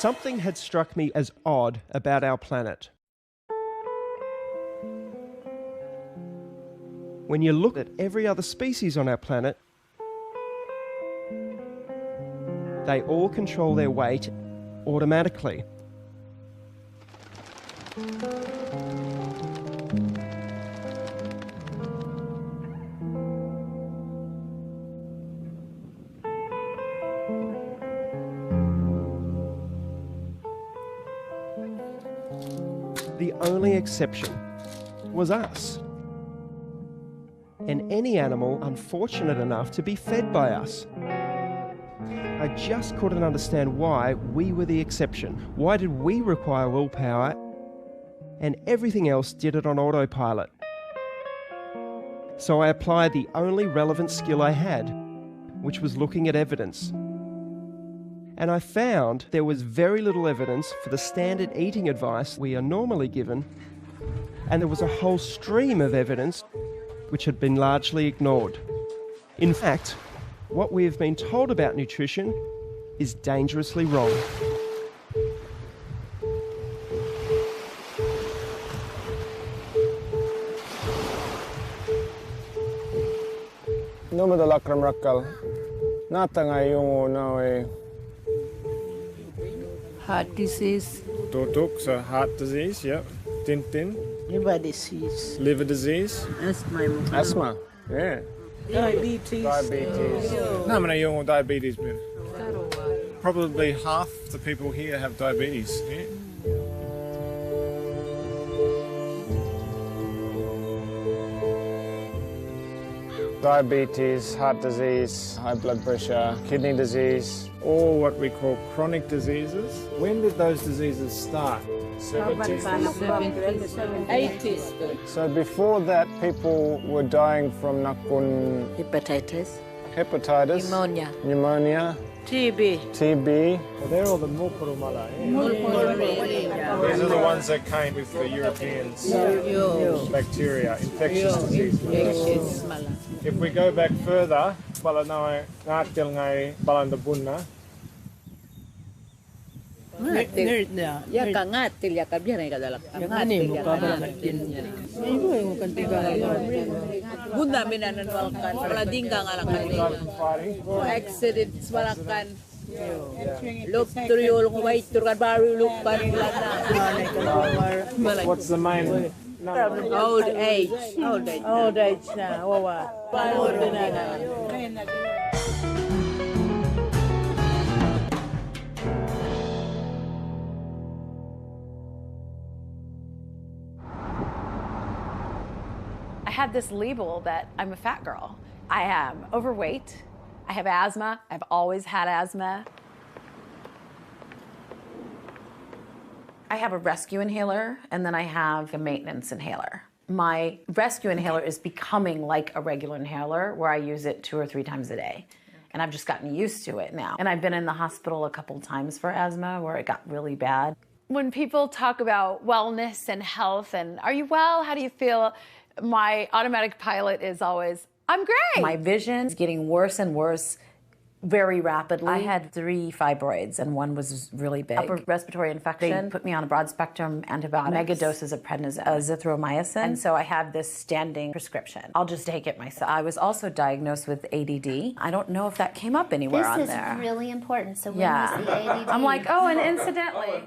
Something had struck me as odd about our planet. When you look at every other species on our planet, they all control their weight automatically. The only exception was us. And any animal unfortunate enough to be fed by us. I just couldn't understand why we were the exception. Why did we require willpower and everything else did it on autopilot? So I applied the only relevant skill I had, which was looking at evidence. And I found there was very little evidence for the standard eating advice we are normally given, and there was a whole stream of evidence which had been largely ignored. In fact, what we have been told about nutrition is dangerously wrong. Nome da lakram rakkal. Nata ngayon na Heart disease. Tutuk, so heart disease, yeah. Tintin. Liver disease. Liver disease. Asthma. Asthma, yeah. Diabetes. Diabetes. No, man, yung diabetes. Probably half the people here have diabetes. Yeah? Diabetes, heart disease, high blood pressure, kidney disease, all what we call chronic diseases. When did those diseases start? 70s? 80s. So before that, people were dying from nakun Hepatitis. hepatitis, pneumonia, TB. Well, they're all the mulpurumala. These are the ones that came with the Europeans. Bacteria, infectious disease. If we go back further, what's the main? Old age. Old age now. I had this label that I'm a fat girl. I am overweight. I have asthma. I've always had asthma. I have a rescue inhaler, and then I have a maintenance inhaler. My rescue inhaler is becoming like a regular inhaler where I use it 2 or 3 times a day. And I've just gotten used to it now. And I've been in the hospital a couple times for asthma where it got really bad. When people talk about wellness and health and are you well, how do you feel? My automatic pilot is always, I'm great. My vision is getting worse and worse very rapidly. I had 3 fibroids and one was really big. Upper respiratory infection. They put me on a broad spectrum antibiotics. Mega doses of prednisone, azithromycin. And so I have this standing prescription. I'll just take it myself. I was also diagnosed with ADD. I don't know if that came up anywhere on there. This is really important. So when was the ADD? I'm like, oh, and incidentally.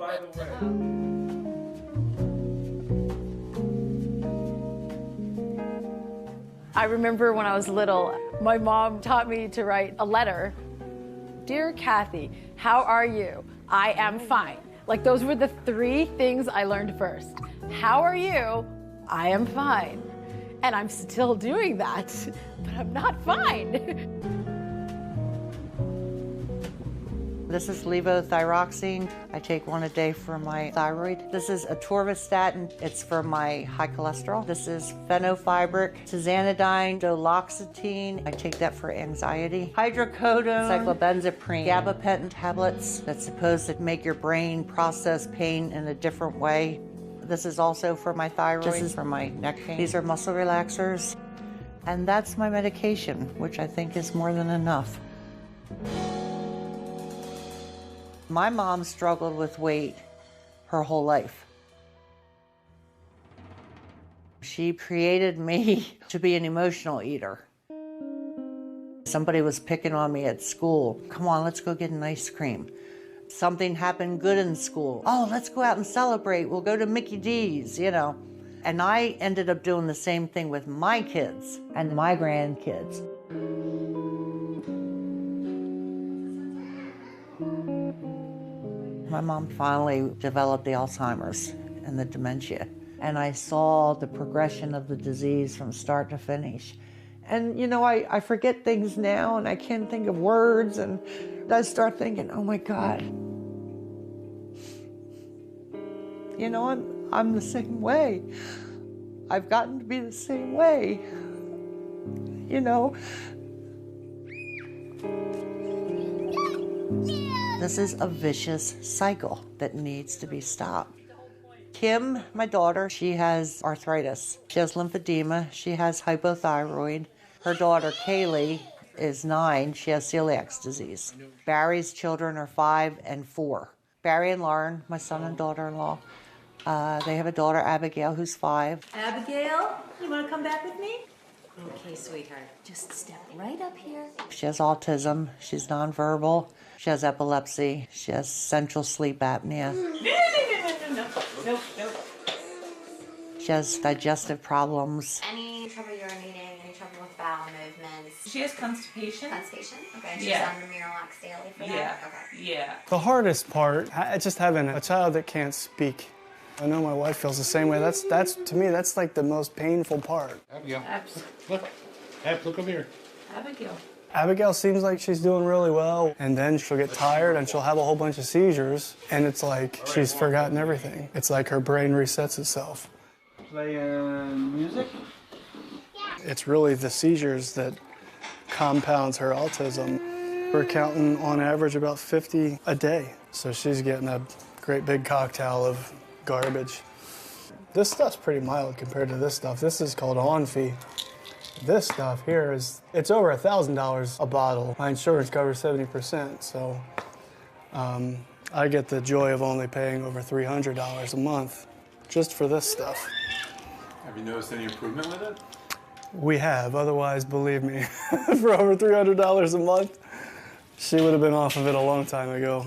I remember when I was little, my mom taught me to write a letter. Dear Kathy, how are you? I am fine. Like those were the 3 things I learned first. How are you? I am fine. And I'm still doing that, but I'm not fine. This is levothyroxine. I take 1 a day for my thyroid. This is atorvastatin. It's for my high cholesterol. This is fenofibric, tizanidine, duloxetine. I take that for anxiety. Hydrocodone, cyclobenzaprine, gabapentin tablets that's supposed to make your brain process pain in a different way. This is also for my thyroid. This is for my neck pain. These are muscle relaxers. And that's my medication, which I think is more than enough. My mom struggled with weight her whole life. She created me to be an emotional eater. Somebody was picking on me at school. Come on, let's go get an ice cream. Something happened good in school. Oh, let's go out and celebrate. We'll go to Mickey D's, you know. And I ended up doing the same thing with my kids and my grandkids. My mom finally developed the Alzheimer's and the dementia. And I saw the progression of the disease from start to finish. And you know, I forget things now and I can't think of words, and I start thinking, oh my God. You know, I'm the same way. I've gotten to be the same way. You know. This is a vicious cycle that needs to be stopped. Kim, my daughter, she has arthritis. She has lymphedema. She has hypothyroid. Her daughter, Kaylee, is 9. She has celiac disease. Barry's children are 5 and 4. Barry and Lauren, my son and daughter-in-law, they have a daughter, Abigail, who's 5. Abigail, you want to come back with me? Okay, sweetheart. Just step right up here. She has autism. She's nonverbal. She has epilepsy. She has central sleep apnea. No. She has digestive problems. Any trouble urinating, any trouble with bowel movements? She has constipation. Constipation? Okay. She's Yeah. on the Miralax daily for Yeah. that? Okay. Yeah. The hardest part, just having a child that can't speak. I know my wife feels the same way. That's to me, that's like the most painful part. Abigail, look. Look over here. Abigail. Abigail seems like she's doing really well, and then she'll get tired and she'll have a whole bunch of seizures, and it's like she's forgotten everything. It's like her brain resets itself. Playing music? It's really the seizures that compounds her autism. We're counting on average about 50 a day, so she's getting a great big cocktail of garbage. This stuff's pretty mild compared to this stuff. This is called on-fee. This stuff here it's over $1,000 a bottle. My insurance covers 70%, so I get the joy of only paying over $300 a month just for this stuff. Have you noticed any improvement with it? We have, otherwise, believe me, for over $300 a month, she would have been off of it a long time ago.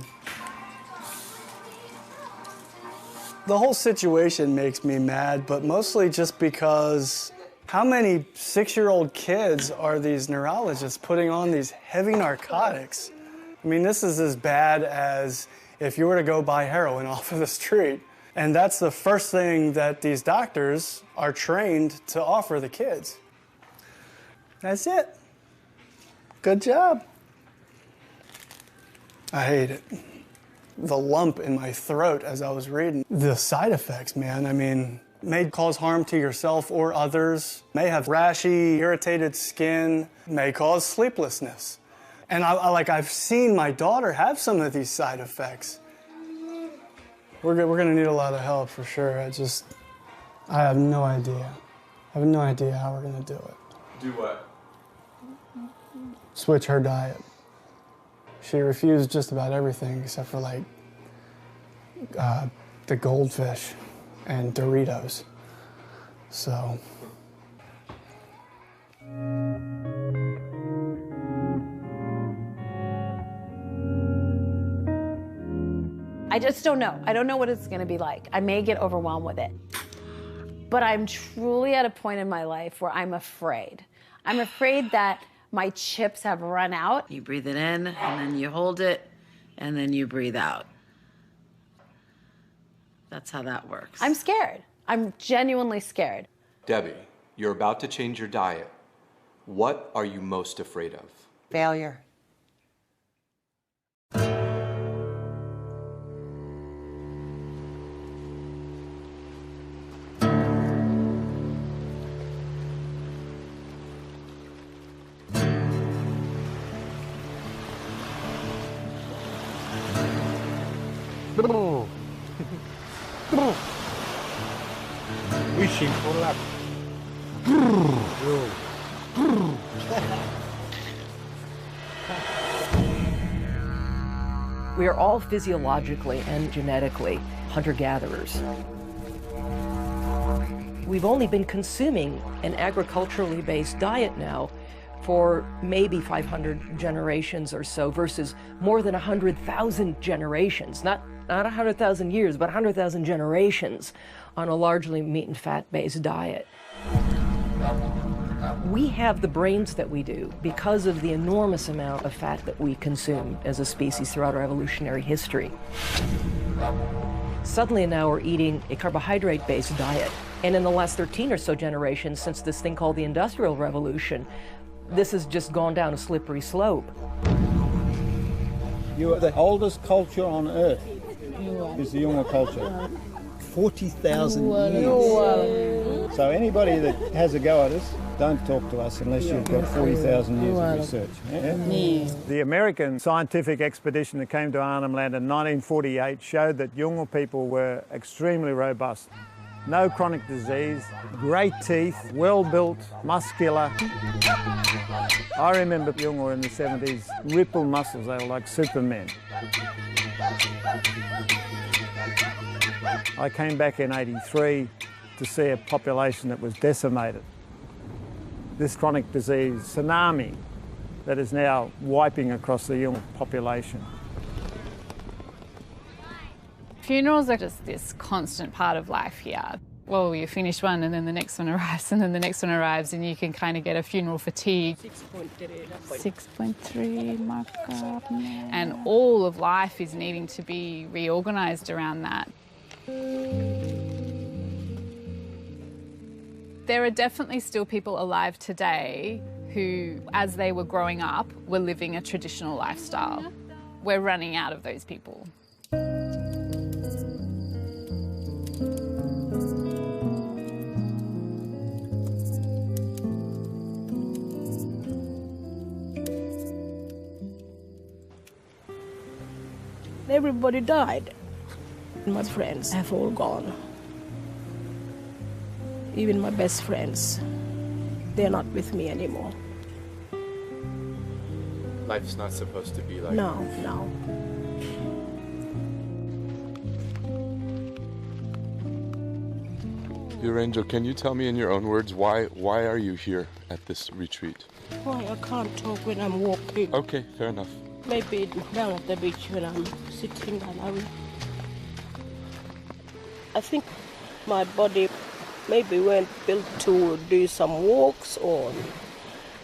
The whole situation makes me mad, but mostly just because how many 6-year-old kids are these neurologists putting on these heavy narcotics? I mean, this is as bad as if you were to go buy heroin off of the street. And that's the first thing that these doctors are trained to offer the kids. That's it. Good job. I hate it. The lump in my throat as I was reading. The side effects, man, I mean, may cause harm to yourself or others, may have rashy, irritated skin, may cause sleeplessness. And I've seen my daughter have some of these side effects. We're gonna need a lot of help for sure. I have no idea. I have no idea how we're gonna do it. Do what? Switch her diet. She refused just about everything except for like the goldfish and Doritos. So. I just don't know. I don't know what it's gonna be like. I may get overwhelmed with it. But I'm truly at a point in my life where I'm afraid. I'm afraid that my chips have run out. You breathe it in, and then you hold it, and then you breathe out. That's how that works. I'm scared. I'm genuinely scared. Debbie, you're about to change your diet. What are you most afraid of? Failure. Wishing for luck. We are all physiologically and genetically hunter-gatherers. We've only been consuming an agriculturally based diet now for maybe 500 generations or so versus more than 100,000 generations, not 100,000 years, but 100,000 generations on a largely meat and fat-based diet. We have the brains that we do because of the enormous amount of fat that we consume as a species throughout our evolutionary history. Suddenly now we're eating a carbohydrate-based diet. And in the last 13 or so generations, since this thing called the Industrial Revolution, this has just gone down a slippery slope. You are the oldest culture on Earth, is the Yolngu culture. 40,000 years. So anybody that has a go at us, don't talk to us unless you've got 40,000 years of research. Yeah? The American scientific expedition that came to Arnhem Land in 1948 showed that Yolngu people were extremely robust. No chronic disease, great teeth, well-built, muscular. I remember Yolngu in the 70s, ripple muscles, they were like supermen. I came back in '83 to see a population that was decimated. This chronic disease tsunami that is now wiping across the Yolngu population. Funerals are just this constant part of life here. Well, you finish one and then the next one arrives and then the next one arrives and you can kind of get a funeral fatigue. 6.3 marker. And all of life is needing to be reorganised around that. There are definitely still people alive today who, as they were growing up, were living a traditional lifestyle. We're running out of those people. Everybody died. My friends have all gone. Even my best friends, they're not with me anymore. Life's not supposed to be like No, no. Dear Angel, can you tell me in your own words why are you here at this retreat? Why I can't talk when I'm walking. Okay, fair enough. Maybe down at the beach when I'm sitting and I think my body maybe weren't built to do some walks or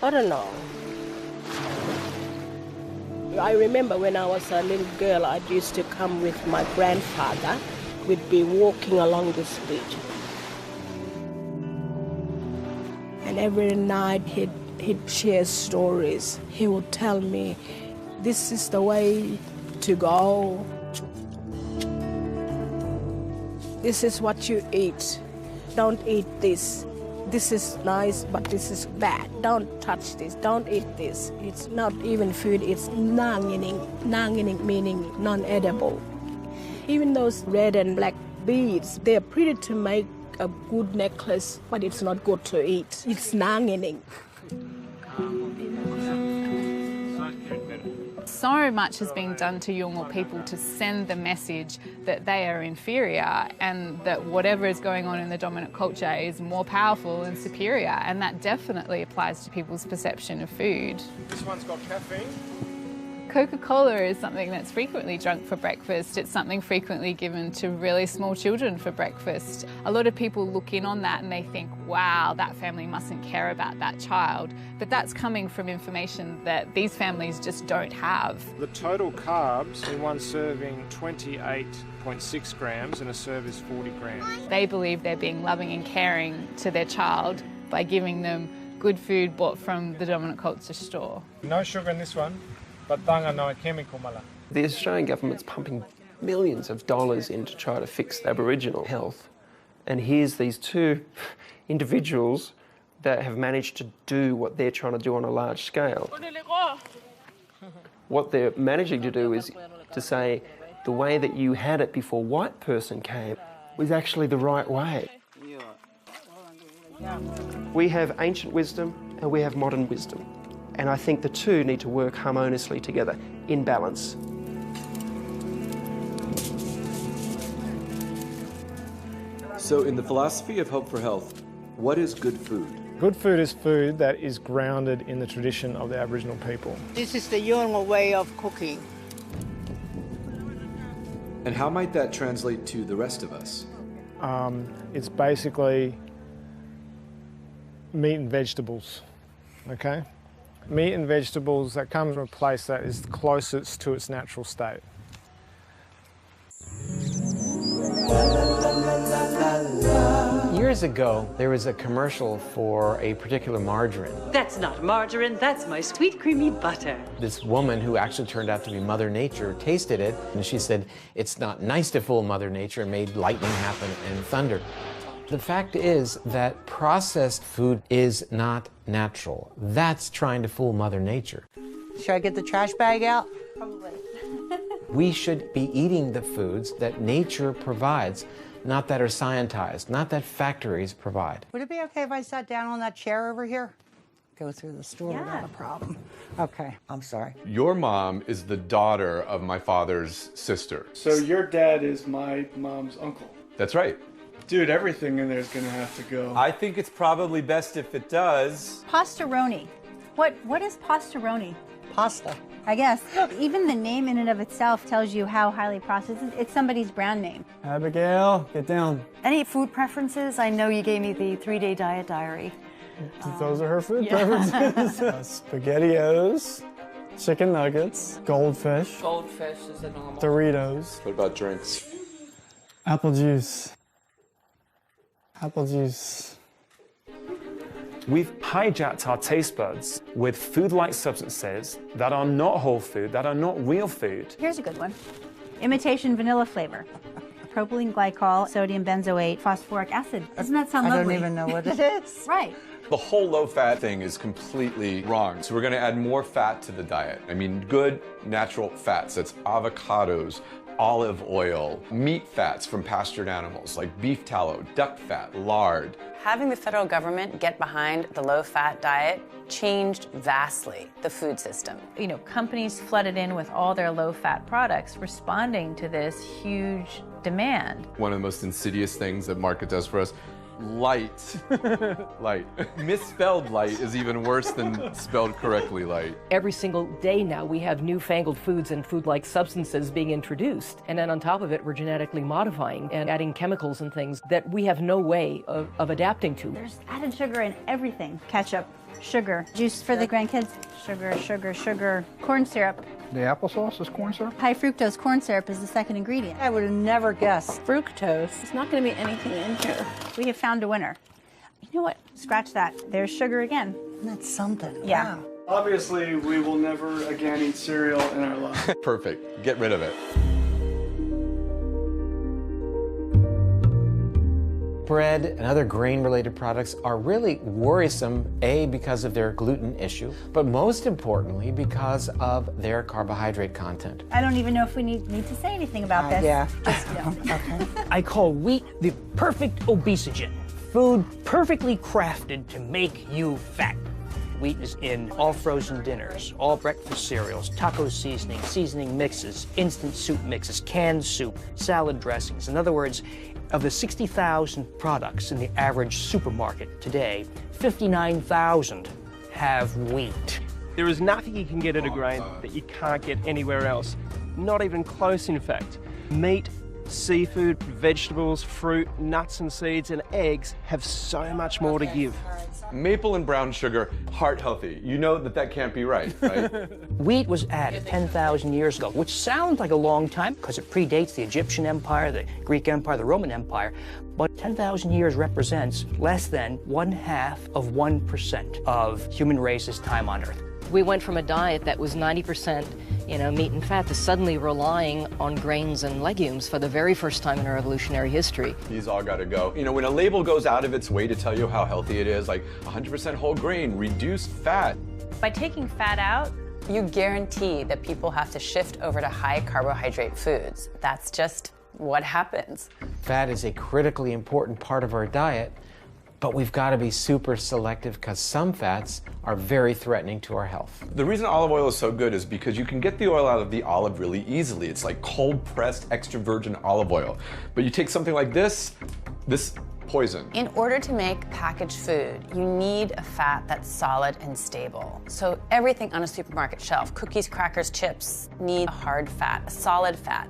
I don't know. I remember when I was a little girl, I used to come with my grandfather. We'd be walking along this beach. And every night he'd share stories. He would tell me, this is the way to go. This is what you eat. Don't eat this. This is nice, but this is bad. Don't touch this. Don't eat this. It's not even food. It's nangining. Nangining meaning non-edible. Even those red and black beads, they're pretty to make a good necklace, but it's not good to eat. It's nangining. So much has been done to Yolngu people to send the message that they are inferior and that whatever is going on in the dominant culture is more powerful and superior, and that definitely applies to people's perception of food. This one's got caffeine. Coca-Cola is something that's frequently drunk for breakfast. It's something frequently given to really small children for breakfast. A lot of people look in on that and they think, wow, that family mustn't care about that child. But that's coming from information that these families just don't have. The total carbs in one serving, 28.6 grams, and a serve is 40 grams. They believe they're being loving and caring to their child by giving them good food bought from the dominant culture store. No sugar in this one. The Australian government's pumping millions of dollars in to try to fix Aboriginal health. And here's these two individuals that have managed to do what they're trying to do on a large scale. What they're managing to do is to say the way that you had it before white person came was actually the right way. We have ancient wisdom and we have modern wisdom. And I think the two need to work harmoniously together, in balance. So in the philosophy of Hope for Health, what is good food? Good food is food that is grounded in the tradition of the Aboriginal people. This is the Yolngu way of cooking. And how might that translate to the rest of us? It's basically meat and vegetables, okay? Meat and vegetables that come from a place that is closest to its natural state. Years ago, there was a commercial for a particular margarine. That's not margarine, that's my sweet creamy butter. This woman, who actually turned out to be Mother Nature, tasted it, and she said, it's not nice to fool Mother Nature, and made lightning happen and thunder. The fact is that processed food is not natural. That's trying to fool Mother Nature. Should I get the trash bag out? Probably. We should be eating the foods that nature provides, not that are scientized, not that factories provide. Would it be okay if I sat down on that chair over here? Go through the store without a problem. Okay, I'm sorry. Your mom is the daughter of my father's sister. So your dad is my mom's uncle. That's right. Dude, everything in there is gonna have to go. I think it's probably best if it does. Pastaroni. What is pastaroni? Pasta. I guess. Even the name in and of itself tells you how highly processed it is. It's somebody's brand name. Abigail, get down. Any food preferences? I know you gave me the 3-day diet diary. Those are her food preferences. SpaghettiOs, chicken nuggets, goldfish. Goldfish is a normal. Doritos. What about drinks? Apple juice. Apple juice. We've hijacked our taste buds with food-like substances that are not whole food, that are not real food. Here's a good one. Imitation vanilla flavor. Propylene glycol, sodium benzoate, phosphoric acid. Doesn't that sound lovely? I don't even know what it is. Right. The whole low-fat thing is completely wrong. So we're going to add more fat to the diet. I mean, good natural fats. That's avocados, olive oil, meat fats from pastured animals like beef tallow, duck fat, lard. Having the federal government get behind the low-fat diet changed vastly the food system. You know, companies flooded in with all their low-fat products, responding to this huge demand. One of the most insidious things that market does for us, light. Light. Misspelled light is even worse than spelled correctly light. Every single day now we have newfangled foods and food-like substances being introduced. And then on top of it, we're genetically modifying and adding chemicals and things that we have no way of adapting to. There's added sugar in everything. Ketchup, sugar, juice for the grandkids, sugar, sugar, sugar, corn syrup. The applesauce is corn syrup? High fructose corn syrup is the second ingredient. I would have never guessed. Fructose. It's not going to be anything in here. We have found a winner. You know what? Scratch that. There's sugar again. That's something. Yeah. Wow. Obviously, we will never again eat cereal in our life. Perfect. Get rid of it. Bread and other grain-related products are really worrisome, A, because of their gluten issue, but most importantly, because of their carbohydrate content. I don't even know if we need to say anything about this. Yeah. Just, you know. Okay. I call wheat the perfect obesogen. Food perfectly crafted to make you fat. Wheat is in all frozen dinners, all breakfast cereals, taco seasoning mixes, instant soup mixes, canned soup, salad dressings. In other words, of the 60,000 products in the average supermarket today, 59,000 have wheat. There is nothing you can get at a grain that you can't get anywhere else. Not even close, in fact. Meat, seafood, vegetables, fruit, nuts and seeds, and eggs have so much more to give. Maple and brown sugar, heart healthy. You know that can't be right, right? Wheat was added 10,000 years ago, which sounds like a long time because it predates the Egyptian Empire, the Greek Empire, the Roman Empire. But 10,000 years represents less than 0.5% of human race's time on Earth. We went from a diet that was 90% meat and fat to suddenly relying on grains and legumes for the very first time in our evolutionary history. These all gotta go. You know, when a label goes out of its way to tell you how healthy it is, like 100% whole grain, reduced fat. By taking fat out, you guarantee that people have to shift over to high carbohydrate foods. That's just what happens. Fat is a critically important part of our diet, but we've got to be super selective because some fats are very threatening to our health. The reason olive oil is so good is because you can get the oil out of the olive really easily. It's like cold-pressed extra virgin olive oil. But you take something like this, This poison. In order to make packaged food, you need a fat that's solid and stable. So everything on a supermarket shelf, cookies, crackers, chips, need a hard fat, a solid fat.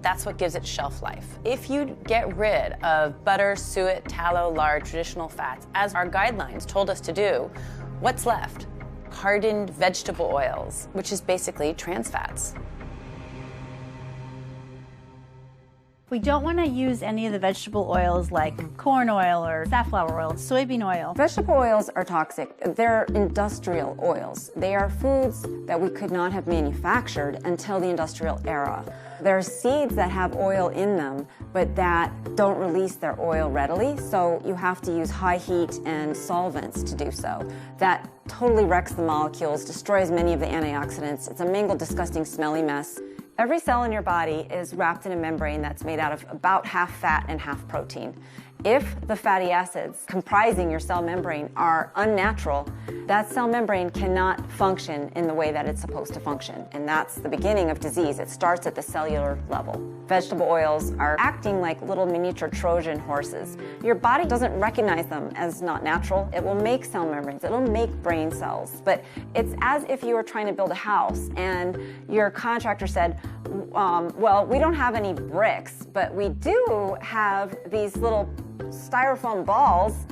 That's what gives it shelf life. If you get rid of butter, suet, tallow, lard, traditional fats, as our guidelines told us to do, what's left? Hardened vegetable oils, which is basically trans fats. We don't want to use any of the vegetable oils like corn oil or safflower oil, soybean oil. Vegetable oils are toxic. They're industrial oils. They are foods that we could not have manufactured until the industrial era. There are seeds that have oil in them, but that don't release their oil readily, so you have to use high heat and solvents to do so. That totally wrecks the molecules, destroys many of the antioxidants. It's a mangled, disgusting, smelly mess. Every cell in your body is wrapped in a membrane that's made out of about half fat and half protein. If the fatty acids comprising your cell membrane are unnatural, that cell membrane cannot function in the way that it's supposed to function. And that's the beginning of disease. It starts at the cellular level. Vegetable oils are acting like little miniature Trojan horses. Your body doesn't recognize them as not natural. It will make cell membranes. It'll make brain cells. But it's as if you were trying to build a house and your contractor said, well, we don't have any bricks, but we do have these little styrofoam balls.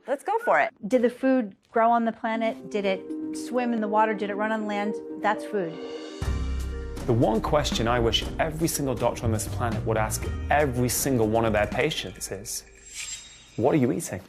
Let's go for it. Did the food grow on the planet? Did it swim in the water? Did it run on land? That's food. The one question I wish every single doctor on this planet would ask every single one of their patients is, what are you eating?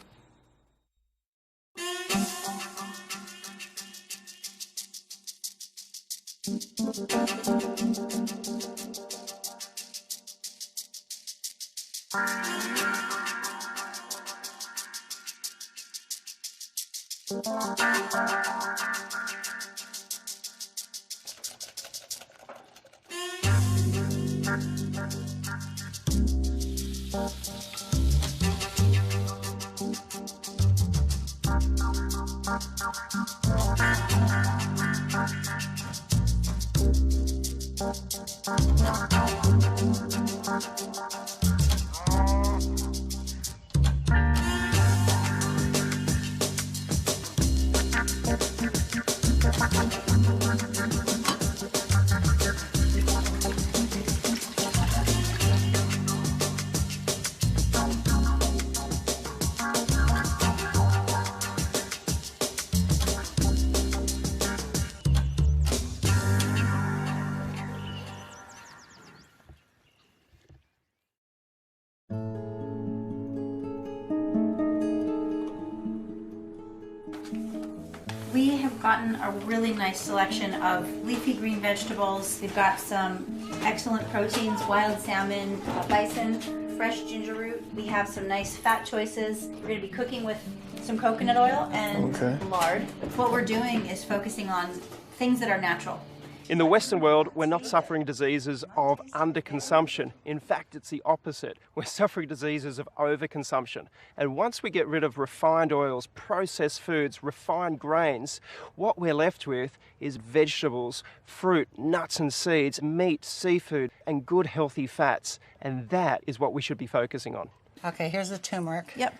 We have gotten a really nice selection of leafy green vegetables. We've got some excellent proteins, wild salmon, bison, fresh ginger root. We have some nice fat choices. We're going to be cooking with some coconut oil and lard. What we're doing is focusing on things that are natural. In the Western world, we're not suffering diseases of underconsumption. In fact, it's the opposite. We're suffering diseases of overconsumption. And once we get rid of refined oils, processed foods, refined grains, what we're left with is vegetables, fruit, nuts and seeds, meat, seafood, and good healthy fats. And that is what we should be focusing on. Okay, here's the turmeric. Yep.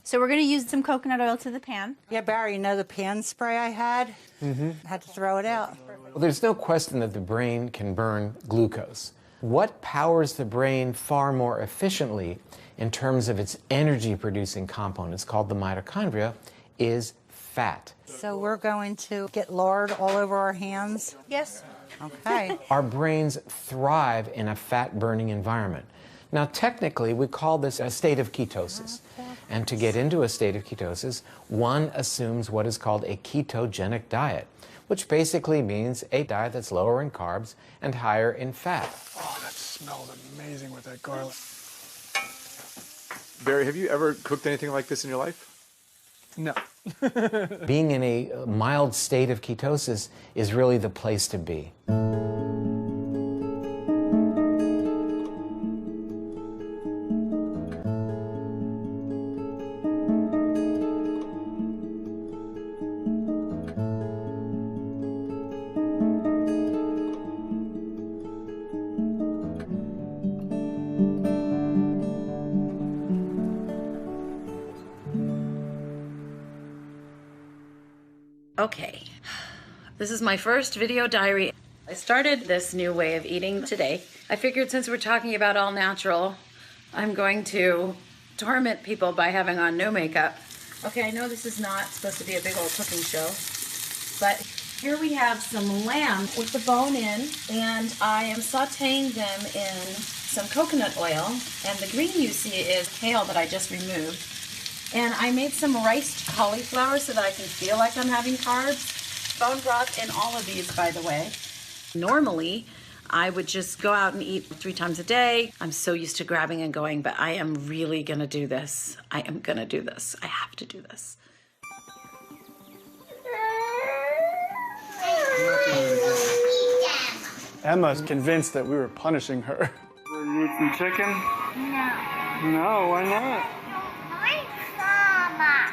So we're going to use some coconut oil to the pan. Yeah, Barry, you know the pan spray I had? I had to throw it out. Well, there's no question that the brain can burn glucose. What powers the brain far more efficiently in terms of its energy-producing components, called the mitochondria, is fat. So we're going to get lard all over our hands? Yes. Okay. Our brains thrive in a fat-burning environment. Now, technically, we call this a state of ketosis. And to get into a state of ketosis, one assumes what is called a ketogenic diet, which basically means a diet that's lower in carbs and higher in fat. Oh, that smelled amazing with that garlic. Barry, have you ever cooked anything like this in your life? No. Being in a mild state of ketosis is really the place to be. Okay, this is my first video diary. I started this new way of eating today. I figured since we're talking about all natural, I'm going to torment people by having on no makeup. Okay, I know this is not supposed to be a big old cooking show, but here we have some lamb with the bone in, and I am sauteing them in some coconut oil, and the green you see is kale that I just removed. And I made some riced cauliflower so that I can feel like I'm having carbs. Bone broth in all of these, by the way. Normally, I would just go out and eat 3 times a day. I'm so used to grabbing and going, but I am really gonna do this. I am gonna do this. I have to do this. Emma's convinced that we were punishing her. Will you eat some chicken? No. No, why not?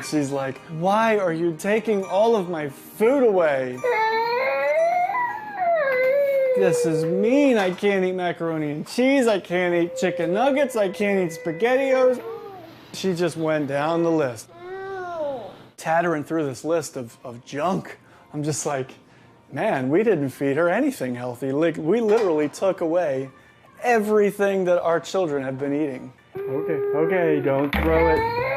She's like, why are you taking all of my food away? This is mean. I can't eat macaroni and cheese. I can't eat chicken nuggets. I can't eat SpaghettiOs. She just went down the list. Tattering through this list of junk. I'm just like, man, we didn't feed her anything healthy. Like, we literally took away everything that our children have been eating. Okay, don't throw it.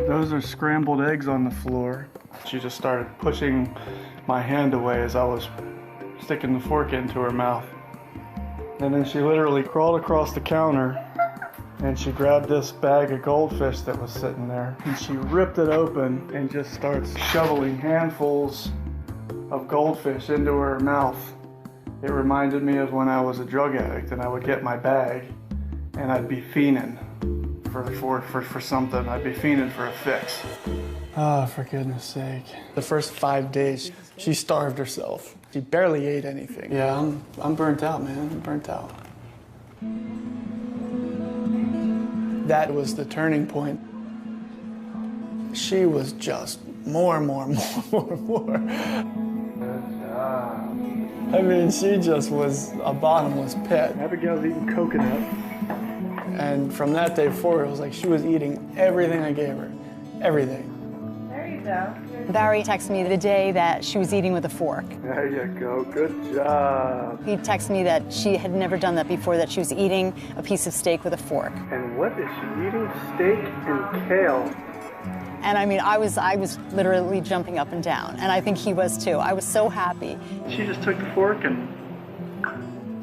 Those are scrambled eggs on the floor. She just started pushing my hand away as I was sticking the fork into her mouth. And then she literally crawled across the counter and she grabbed this bag of goldfish that was sitting there and she ripped it open and just starts shoveling handfuls of goldfish into her mouth. It reminded me of when I was a drug addict and I would get my bag and I'd be fiending for something. I'd be fiending for a fix. Oh, for goodness sake. The first 5 days, she starved herself. She barely ate anything. Yeah, I'm burnt out, man. I'm burnt out. That was the turning point. She was just more. Good job. I mean, she just was a bottomless pit. Abigail's eating coconut. And from that day forward, it was like she was eating everything I gave her. Everything. There you go. Barry texted me the day that she was eating with a fork. There you go. Good job. He texted me that she had never done that before, that she was eating a piece of steak with a fork. And what is she eating? Steak and kale. And I mean, I was literally jumping up and down. And I think he was too. I was so happy. She just took the fork and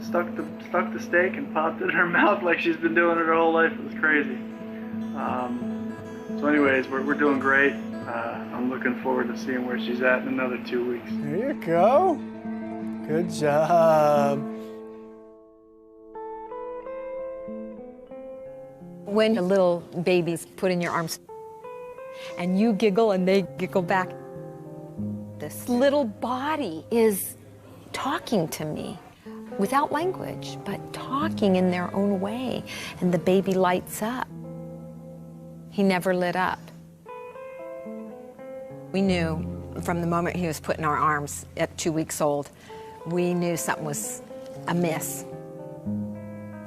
stuck the steak and popped it in her mouth like she's been doing it her whole life. It was crazy. So anyways, we're doing great. I'm looking forward to seeing where she's at in another 2 weeks. There you go. Good job. When a little baby's put in your arms and you giggle and they giggle back, this little body is talking to me. Without language, but talking in their own way. And the baby lights up. He never lit up. We knew from the moment he was put in our arms at 2 weeks old, we knew something was amiss.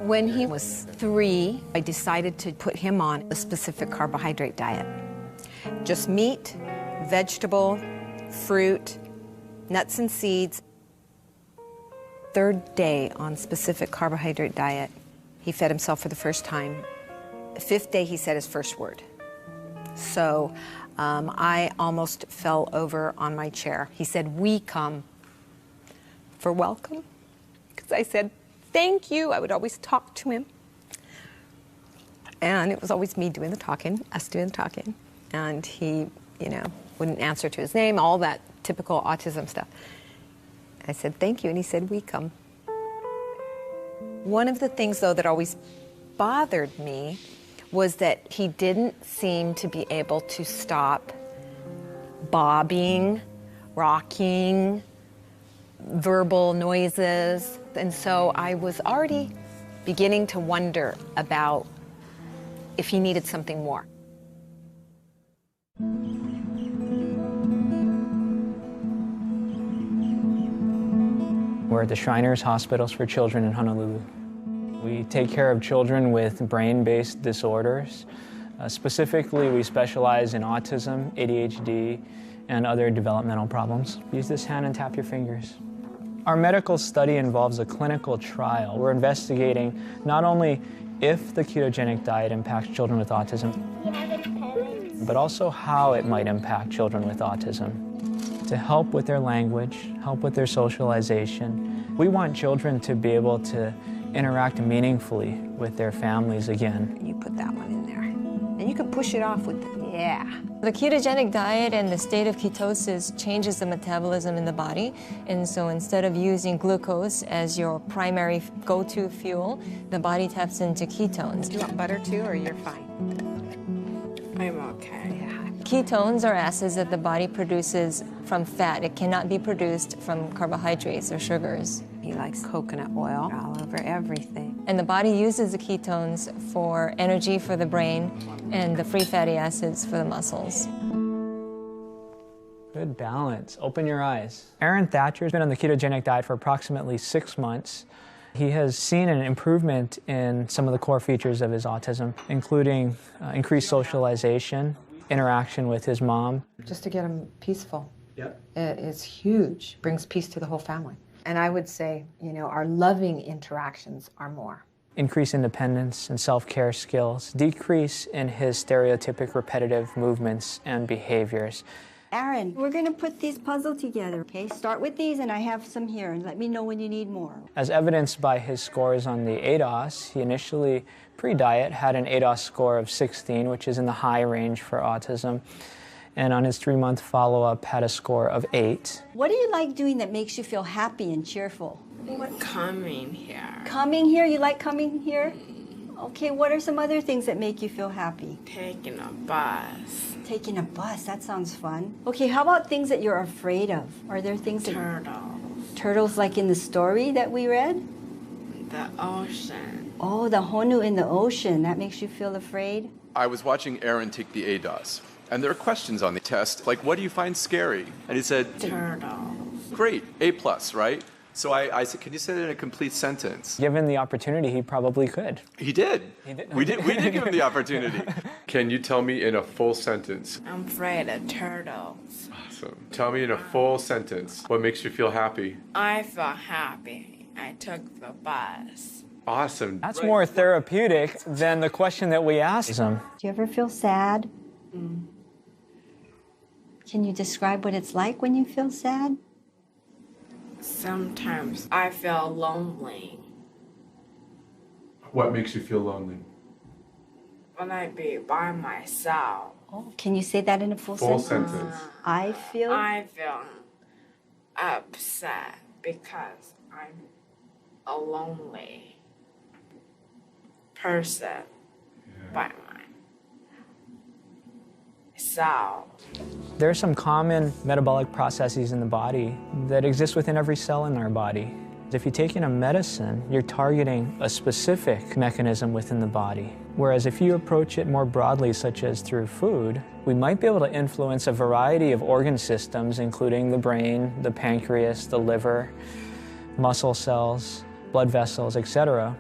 When he was 3, I decided to put him on a specific carbohydrate diet. Just meat, vegetable, fruit, nuts and seeds. 3rd day on specific carbohydrate diet, he fed himself for the first time. 5th day, he said his first word. So I almost fell over on my chair. He said, "We come for welcome," because I said, "Thank you." I would always talk to him. And it was always me doing the talking, us doing the talking. And he, wouldn't answer to his name, all that typical autism stuff. I said, "Thank you," and he said, "We come." One of the things, though, that always bothered me was that he didn't seem to be able to stop bobbing, rocking, verbal noises. And so I was already beginning to wonder about if he needed something more. We're at the Shriners Hospitals for Children in Honolulu. We take care of children with brain-based disorders, Specifically, we specialize in autism, ADHD, and other developmental problems. Use this hand and tap your fingers. Our medical study involves a clinical trial. We're investigating not only if the ketogenic diet impacts children with autism, but also how it might impact children with autism. To help with their language, help with their socialization. We want children to be able to interact meaningfully with their families again. You put that one in there. And you can push it off with the, yeah. The ketogenic diet and the state of ketosis changes the metabolism in the body. And so instead of using glucose as your primary go-to fuel, the body taps into ketones. Do you want butter too, or you're fine? I'm okay. Yeah. Ketones are acids that the body produces from fat. It cannot be produced from carbohydrates or sugars. He likes coconut oil all over everything. And the body uses the ketones for energy for the brain and the free fatty acids for the muscles. Good balance. Open your eyes. Aaron Thatcher's been on the ketogenic diet for approximately 6 months. He has seen an improvement in some of the core features of his autism, including increased socialization, interaction with his mom. Just to get him peaceful. Yep. It's huge. Brings peace to the whole family. And I would say, you know, our loving interactions are more. Increase independence and self-care skills, decrease in his stereotypic repetitive movements and behaviors. Aaron, we're going to put these puzzle together, okay? Start with these, and I have some here, and let me know when you need more. As evidenced by his scores on the ADOS, he initially, pre-diet, had an ADOS score of 16, which is in the high range for autism. And on his 3-month follow-up, had a score of 8. What do you like doing that makes you feel happy and cheerful? Coming here. Coming here? You like coming here? Okay, what are some other things that make you feel happy? Taking a bus. Taking a bus, that sounds fun. Okay, how about things that you're afraid of? Are there things that... Turtles. Turtles like in the story that we read? The ocean. Oh, the honu in the ocean. That makes you feel afraid? I was watching Aaron take the ADOS, and there are questions on the test, like, what do you find scary? And he said... Turtles. Great, A+, right? So I said, can you say that in a complete sentence? Given the opportunity, he probably could. He did. We did give him the opportunity. Can you tell me in a full sentence? I'm afraid of turtles. Awesome. Tell me in a full sentence what makes you feel happy. I feel happy. I took the bus. Awesome. That's more therapeutic than the question that we asked him. Do you ever feel sad? Can you describe what it's like when you feel sad? Sometimes I feel lonely. What makes you feel lonely? When I be by myself. Oh, can you say that in a full sentence? I feel upset because I'm a lonely person by myself. There are some common metabolic processes in the body that exist within every cell in our body. If you're taking a medicine, you're targeting a specific mechanism within the body. Whereas if you approach it more broadly, such as through food, we might be able to influence a variety of organ systems, including the brain, the pancreas, the liver, muscle cells, blood vessels, etc.,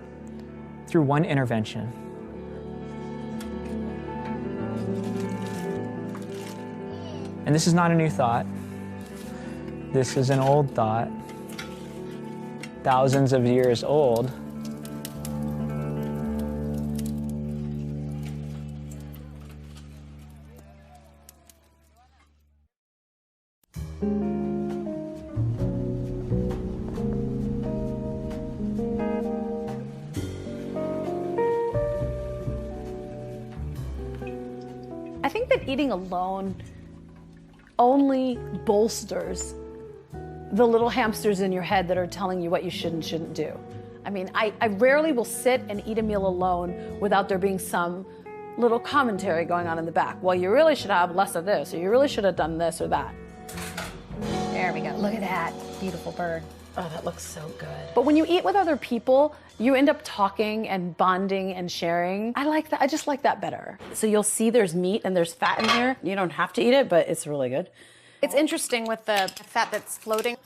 through one intervention. And this is not a new thought. This is an old thought, thousands of years old. I think that eating alone only bolsters the little hamsters in your head that are telling you what you should and shouldn't do. I mean, I rarely will sit and eat a meal alone without there being some little commentary going on in the back. Well, you really should have less of this, or you really should have done this or that. There we go. Look at that. Beautiful bird. Oh, that looks so good. But when you eat with other people, you end up talking and bonding and sharing. I like that. I just like that better. So you'll see there's meat and there's fat in here. You don't have to eat it, but it's really good. It's interesting with the fat that's floating.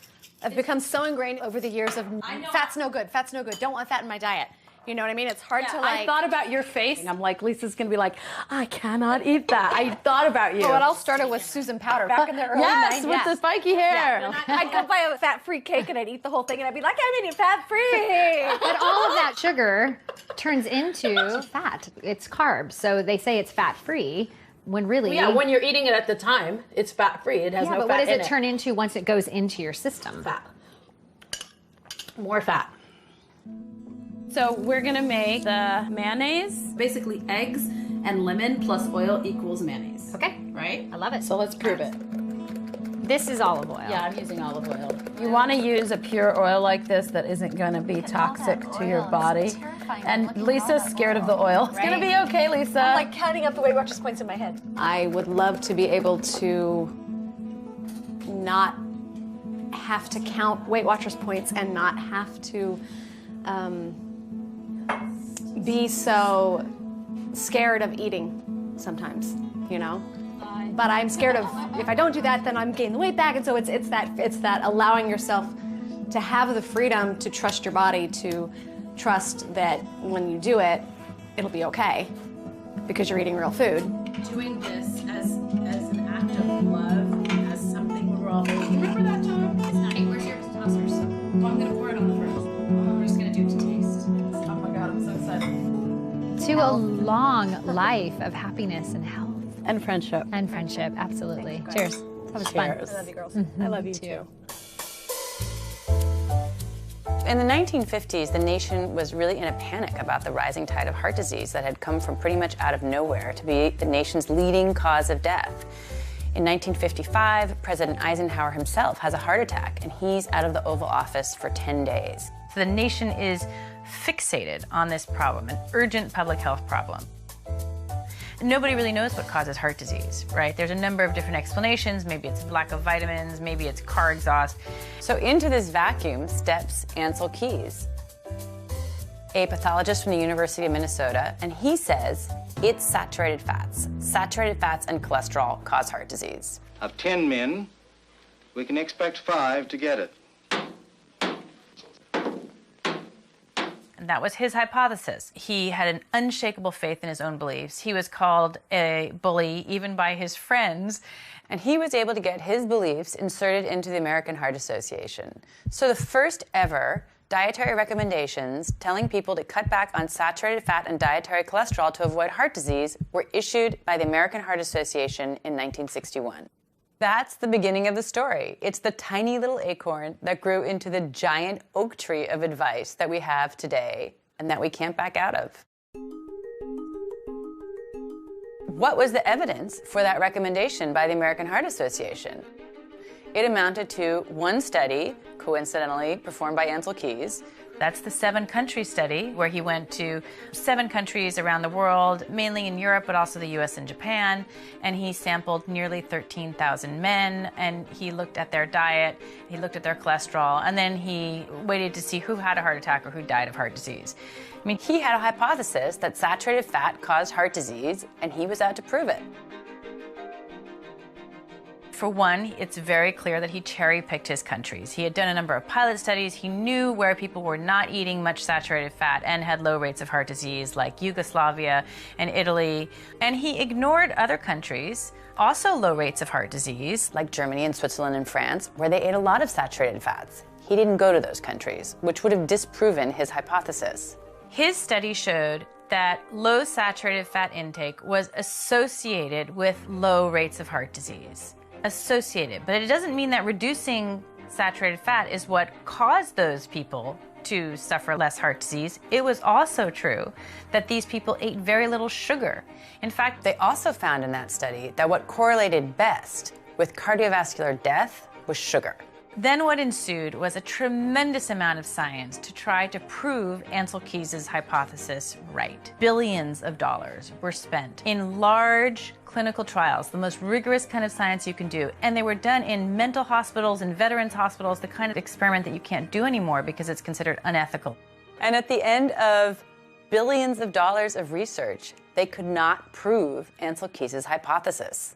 I've become so ingrained over the years of fat's no good, don't want fat in my diet. You know what I mean? It's hard to like. I thought about your face. I'm like, Lisa's gonna be like, I cannot eat that. I thought about you. Well, it all started with Susan Powder back in the early 90s. With the spiky hair. Yeah. I'd go buy a fat-free cake and I'd eat the whole thing and I'd be like, I'm eating fat-free. But all of that sugar turns into fat. It's carbs. So they say it's fat-free. When really, when you're eating it at the time, it's fat-free. It has no fat in it. But what does it turn into once it goes into your system? Fat. More fat. So we're gonna make the mayonnaise. Basically eggs and lemon plus oil equals mayonnaise. Okay. Right? I love it. So let's prove it. This is olive oil. Yeah, I'm using olive oil. You wanna use a pure oil like this that isn't gonna be toxic to your body. And Lisa's scared of the oil. It's gonna be okay, Lisa. I'm like counting up the Weight Watchers points in my head. I would love to be able to not have to count Weight Watchers points and not have to be so scared of eating sometimes, you know? But I'm scared of, if I don't do that, then I'm gaining the weight back. And so it's that allowing yourself to have the freedom to trust your body, to trust that when you do it, it'll be okay because you're eating real food. Doing this as an act of love, as something we're all making. Remember that, John? It's not. Where's your tossers? Well, I'm gonna pour it on the first. We're just gonna do it to taste. Oh my God, I'm so excited. To a long life of happiness and health. And friendship. And friendship, absolutely. Cheers. That was fun. I love you, girls. I love you too. In the 1950s, the nation was really in a panic about the rising tide of heart disease that had come from pretty much out of nowhere to be the nation's leading cause of death. In 1955, President Eisenhower himself has a heart attack, and he's out of the Oval Office for 10 days. So the nation is fixated on this problem, an urgent public health problem. Nobody really knows what causes heart disease, right? There's a number of different explanations. Maybe it's lack of vitamins, maybe it's car exhaust. So into this vacuum steps Ancel Keys, a pathologist from the University of Minnesota, and he says it's saturated fats. Saturated fats and cholesterol cause heart disease. Of 10 men, we can expect 5 to get it. And that was his hypothesis. He had an unshakable faith in his own beliefs. He was called a bully even by his friends. And he was able to get his beliefs inserted into the American Heart Association. So the first ever dietary recommendations telling people to cut back on saturated fat and dietary cholesterol to avoid heart disease were issued by the American Heart Association in 1961. That's the beginning of the story. It's the tiny little acorn that grew into the giant oak tree of advice that we have today and that we can't back out of. What was the evidence for that recommendation by the American Heart Association? It amounted to one study, coincidentally performed by Ancel Keys. That's the 7-country study where he went to 7 countries around the world, mainly in Europe, but also the US and Japan. And he sampled nearly 13,000 men, and he looked at their diet, he looked at their cholesterol, and then he waited to see who had a heart attack or who died of heart disease. I mean, he had a hypothesis that saturated fat caused heart disease, and he was out to prove it. For one, it's very clear that he cherry-picked his countries. He had done a number of pilot studies. He knew where people were not eating much saturated fat and had low rates of heart disease, like Yugoslavia and Italy. And he ignored other countries, also low rates of heart disease, like Germany and Switzerland and France, where they ate a lot of saturated fats. He didn't go to those countries, which would have disproven his hypothesis. His study showed that low saturated fat intake was associated with low rates of heart disease. Associated, but it doesn't mean that reducing saturated fat is what caused those people to suffer less heart disease. It was also true that these people ate very little sugar. In fact, they also found in that study that what correlated best with cardiovascular death was sugar. Then what ensued was a tremendous amount of science to try to prove Ancel Keys' hypothesis right. Billions of dollars were spent in large clinical trials, the most rigorous kind of science you can do. And they were done in mental hospitals and veterans hospitals, the kind of experiment that you can't do anymore because it's considered unethical. And at the end of billions of dollars of research, they could not prove Ancel Keys' hypothesis.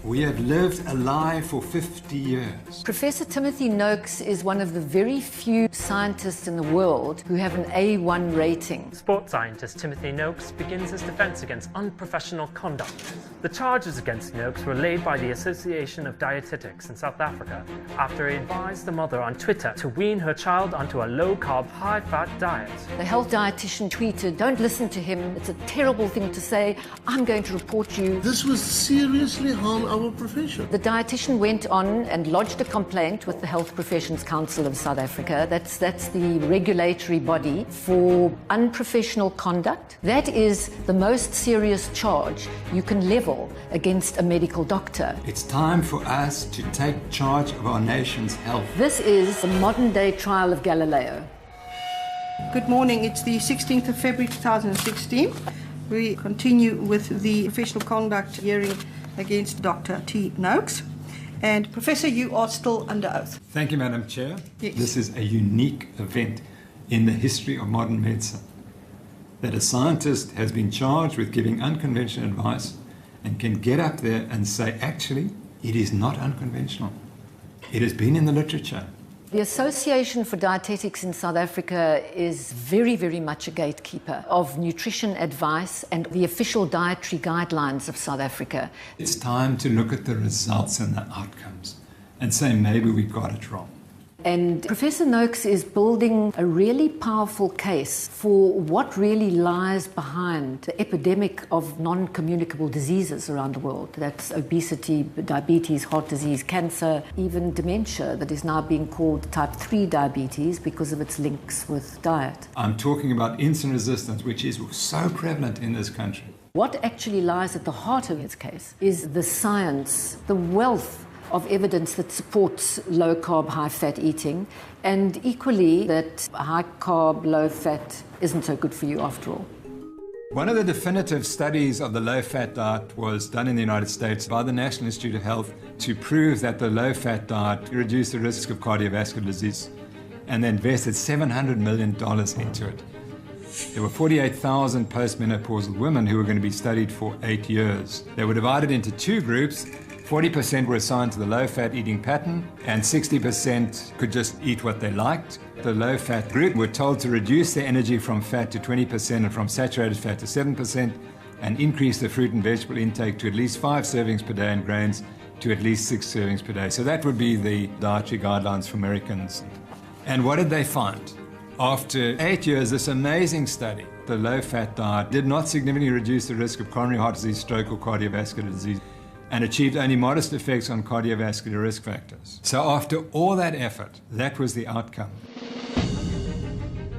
We have lived alive for 50 years. Professor Timothy Noakes is one of the very few scientists in the world who have an A1 rating. Sports scientist Timothy Noakes begins his defense against unprofessional conduct. The charges against Noakes were laid by the Association of Dietetics in South Africa after he advised the mother on Twitter to wean her child onto a low-carb, high-fat diet. The health dietitian tweeted, "Don't listen to him. It's a terrible thing to say. I'm going to report you." This will seriously harm our profession. The dietitian went on and lodged a complaint with the Health Professions Council of South Africa. That's the regulatory body for unprofessional conduct. That is the most serious charge you can level against a medical doctor. It's time for us to take charge of our nation's health. This is the modern-day trial of Galileo. Good morning. It's the 16th of February 2016. We continue with the professional conduct hearing against Dr. T. Noakes. And Professor, you are still under oath. Thank you, Madam Chair. Yes. This is a unique event in the history of modern medicine, that a scientist has been charged with giving unconventional advice and can get up there and say, actually, it is not unconventional. It has been in the literature. The Association for Dietetics in South Africa is very, very much a gatekeeper of nutrition advice and the official dietary guidelines of South Africa. It's time to look at the results and the outcomes and say maybe we got it wrong. And Professor Noakes is building a really powerful case for what really lies behind the epidemic of non-communicable diseases around the world. That's obesity, diabetes, heart disease, cancer, even dementia that is now being called type 3 diabetes because of its links with diet. I'm talking about insulin resistance, which is so prevalent in this country. What actually lies at the heart of his case is the science, the wealth of evidence that supports low-carb, high-fat eating, and equally that high-carb, low-fat isn't so good for you after all. One of the definitive studies of the low-fat diet was done in the United States by the National Institute of Health to prove that the low-fat diet reduced the risk of cardiovascular disease, and they invested $700 million into it. There were 48,000 postmenopausal women who were going to be studied for 8 years. They were divided into two groups. 40% were assigned to the low-fat eating pattern, and 60% could just eat what they liked. The low-fat group were told to reduce their energy from fat to 20% and from saturated fat to 7%, and increase their fruit and vegetable intake to at least 5 servings per day and grains to at least 6 servings per day. So that would be the dietary guidelines for Americans. And what did they find? After 8 years, this amazing study, the low-fat diet did not significantly reduce the risk of coronary heart disease, stroke, or cardiovascular disease, and achieved only modest effects on cardiovascular risk factors. So after all that effort, that was the outcome.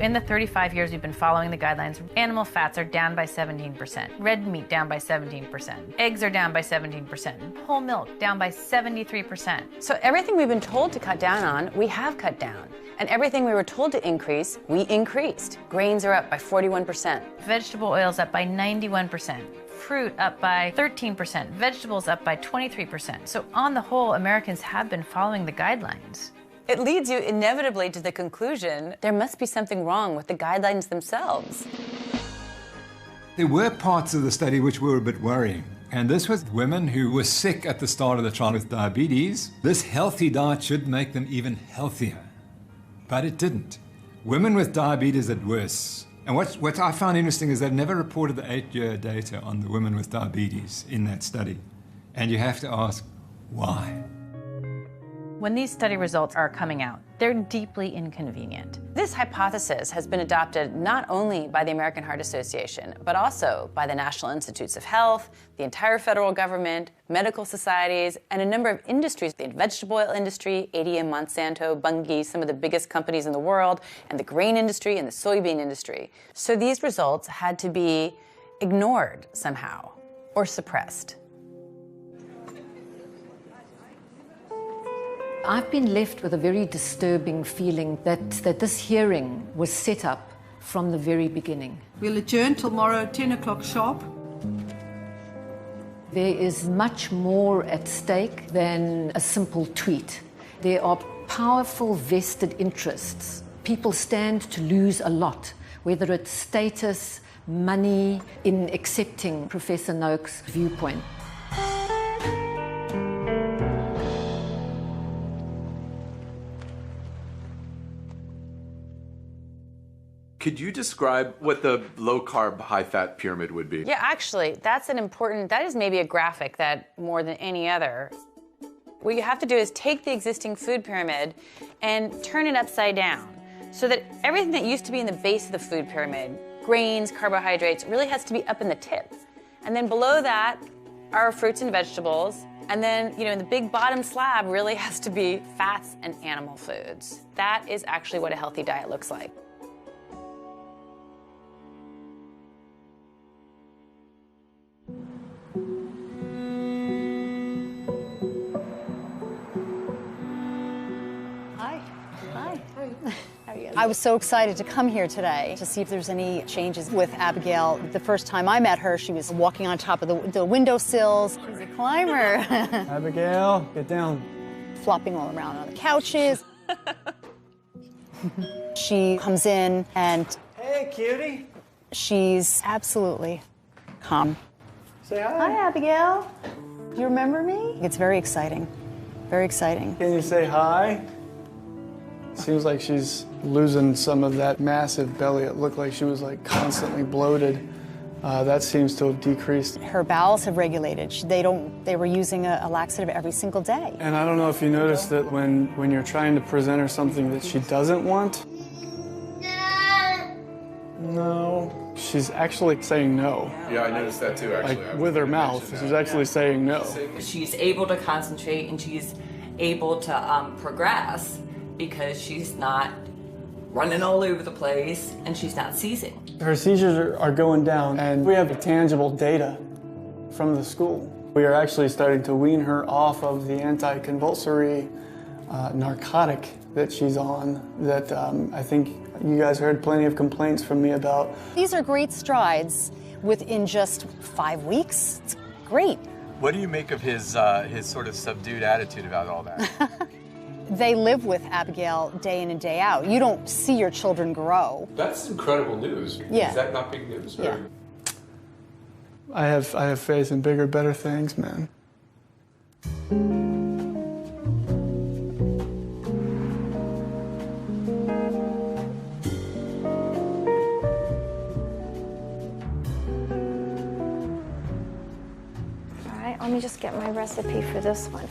In the 35 years we've been following the guidelines, animal fats are down by 17%, red meat down by 17%, eggs are down by 17%, whole milk down by 73%. So everything we've been told to cut down on, we have cut down. And everything we were told to increase, we increased. Grains are up by 41%. Vegetable oils up by 91%. Fruit up by 13%, vegetables up by 23%. So on the whole, Americans have been following the guidelines. It leads you inevitably to the conclusion there must be something wrong with the guidelines themselves. There were parts of the study which were a bit worrying. And this was women who were sick at the start of the trial with diabetes. This healthy diet should make them even healthier. But it didn't. Women with diabetes did worse. And what I found interesting is they've never reported the 8-year data on the women with diabetes in that study. And you have to ask, why? When these study results are coming out, they're deeply inconvenient. This hypothesis has been adopted not only by the American Heart Association, but also by the National Institutes of Health, the entire federal government, medical societies, and a number of industries, the vegetable oil industry, ADM, Monsanto, Bunge, some of the biggest companies in the world, and the grain industry and the soybean industry. So these results had to be ignored somehow or suppressed. I've been left with a very disturbing feeling that this hearing was set up from the very beginning. We'll adjourn tomorrow, 10 o'clock sharp. There is much more at stake than a simple tweet. There are powerful vested interests. People stand to lose a lot, whether it's status, money, in accepting Professor Noakes' viewpoint. Could you describe what the low-carb, high-fat pyramid would be? Yeah, actually, that is maybe a graphic that more than any other. What you have to do is take the existing food pyramid and turn it upside down so that everything that used to be in the base of the food pyramid, grains, carbohydrates, really has to be up in the tip. And then below that are fruits and vegetables. And then, in the big bottom slab really has to be fats and animal foods. That is actually what a healthy diet looks like. Hi. Hi. How are you? I was so excited to come here today to see if there's any changes with Abigail. The first time I met her, she was walking on top of the windowsills. She's a climber. Abigail, get down. Flopping all around on the couches. She comes in and... Hey, cutie. She's absolutely calm. Say hi. Hi, Abigail. Do you remember me? It's very exciting. Very exciting. Can you say hi? Seems like she's losing some of that massive belly. It looked like she was like constantly bloated. That seems to have decreased. Her bowels have regulated. They were using a laxative every single day. And I don't know if you noticed that when you're trying to present her something that she doesn't want. No. She's actually saying no. Yeah, I noticed that too, actually. Like with her mouth, she's actually saying no. She's able to concentrate and she's able to progress because she's not running all over the place and she's not seizing. Her seizures are going down, and we have tangible data from the school. We are actually starting to wean her off of the anti-convulsory narcotic that she's on that I think you guys heard plenty of complaints from me about. These are great strides within just 5 weeks. It's great. What do you make of his sort of subdued attitude about all that? They live with Abigail day in and day out. You don't see your children grow. That's incredible news. Yeah. Is that not big news? Yeah. I have faith in bigger, better things, man. All right, let me just get my recipe for this one.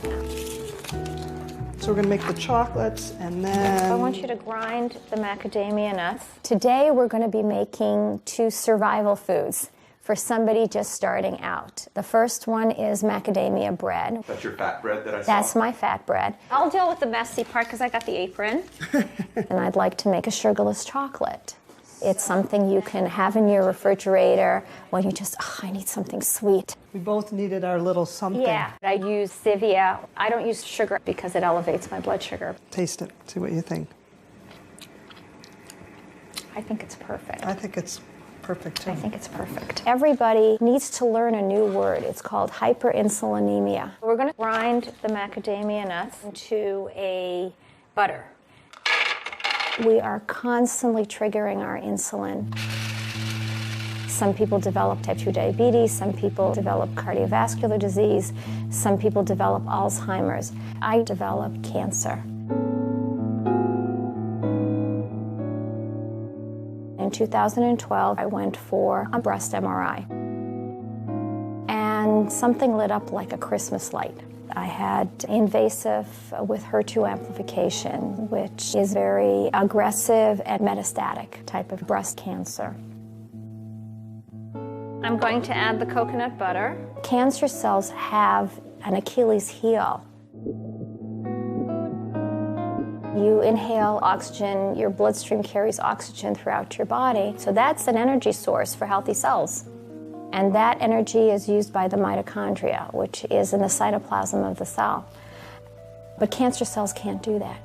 So we're gonna make the chocolates and then... I want you to grind the macadamia nuts. Today we're gonna be making 2 survival foods for somebody just starting out. The first one is macadamia bread. That's your fat bread that I saw? That's my fat bread. I'll deal with the messy part because I got the apron. And I'd like to make a sugarless chocolate. It's something you can have in your refrigerator when you just, I need something sweet. We both needed our little something. Yeah, I use stevia. I don't use sugar because it elevates my blood sugar. Taste it, see what you think. I think it's perfect. I think it's perfect too. I think it's perfect. Everybody needs to learn a new word. It's called hyperinsulinemia. We're going to grind the macadamia nuts into a butter. We are constantly triggering our insulin. Some people develop type 2 diabetes, some people develop cardiovascular disease, some people develop Alzheimer's. I developed cancer. In 2012, I went for a breast MRI. And something lit up like a Christmas light. I had invasive with HER2 amplification, which is very aggressive and metastatic type of breast cancer. I'm going to add the coconut butter. Cancer cells have an Achilles heel. You inhale oxygen, your bloodstream carries oxygen throughout your body, so that's an energy source for healthy cells. And that energy is used by the mitochondria, which is in the cytoplasm of the cell. But cancer cells can't do that.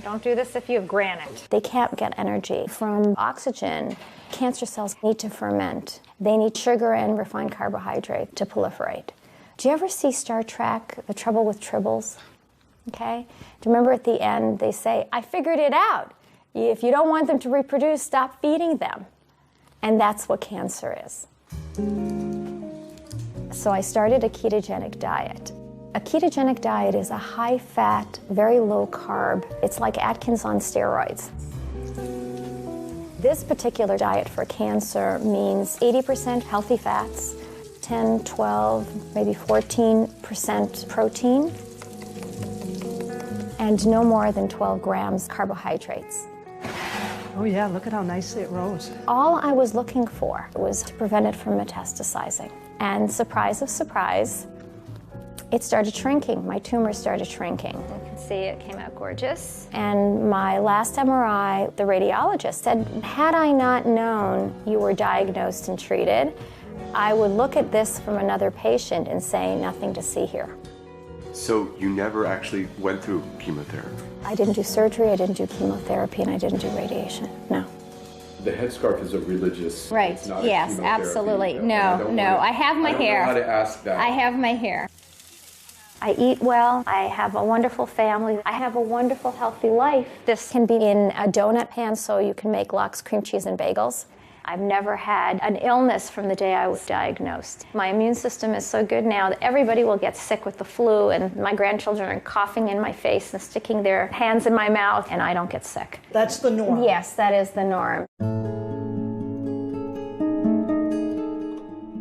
Don't do this if you have granite. They can't get energy from oxygen. Cancer cells need to ferment. They need sugar and refined carbohydrate to proliferate. Do you ever see Star Trek, The Trouble with Tribbles? Okay? Do you remember at the end they say, I figured it out. If you don't want them to reproduce, stop feeding them. And that's what cancer is. So I started a ketogenic diet. A ketogenic diet is a high-fat, very low-carb. It's like Atkins on steroids. This particular diet for cancer means 80% healthy fats, 10, 12, maybe 14% protein, and no more than 12 grams carbohydrates. Oh yeah, look at how nicely it rose. All I was looking for was to prevent it from metastasizing. And surprise of surprise, it started shrinking. My tumor started shrinking. You can see it came out gorgeous. And my last MRI, the radiologist said, had I not known you were diagnosed and treated, I would look at this from another patient and say, nothing to see here. So you never actually went through chemotherapy? I didn't do surgery, I didn't do chemotherapy, and I didn't do radiation, no. The headscarf is a religious. Right, it's not a yes, chemotherapy. absolutely. No, I have my hair. I don't know how to ask that. I have my hair. I eat well, I have a wonderful family, I have a wonderful healthy life. This can be in a donut pan so you can make lox, cream cheese, and bagels. I've never had an illness from the day I was diagnosed. My immune system is so good now that everybody will get sick with the flu, and my grandchildren are coughing in my face and sticking their hands in my mouth, and I don't get sick. That's the norm. Yes, that is the norm.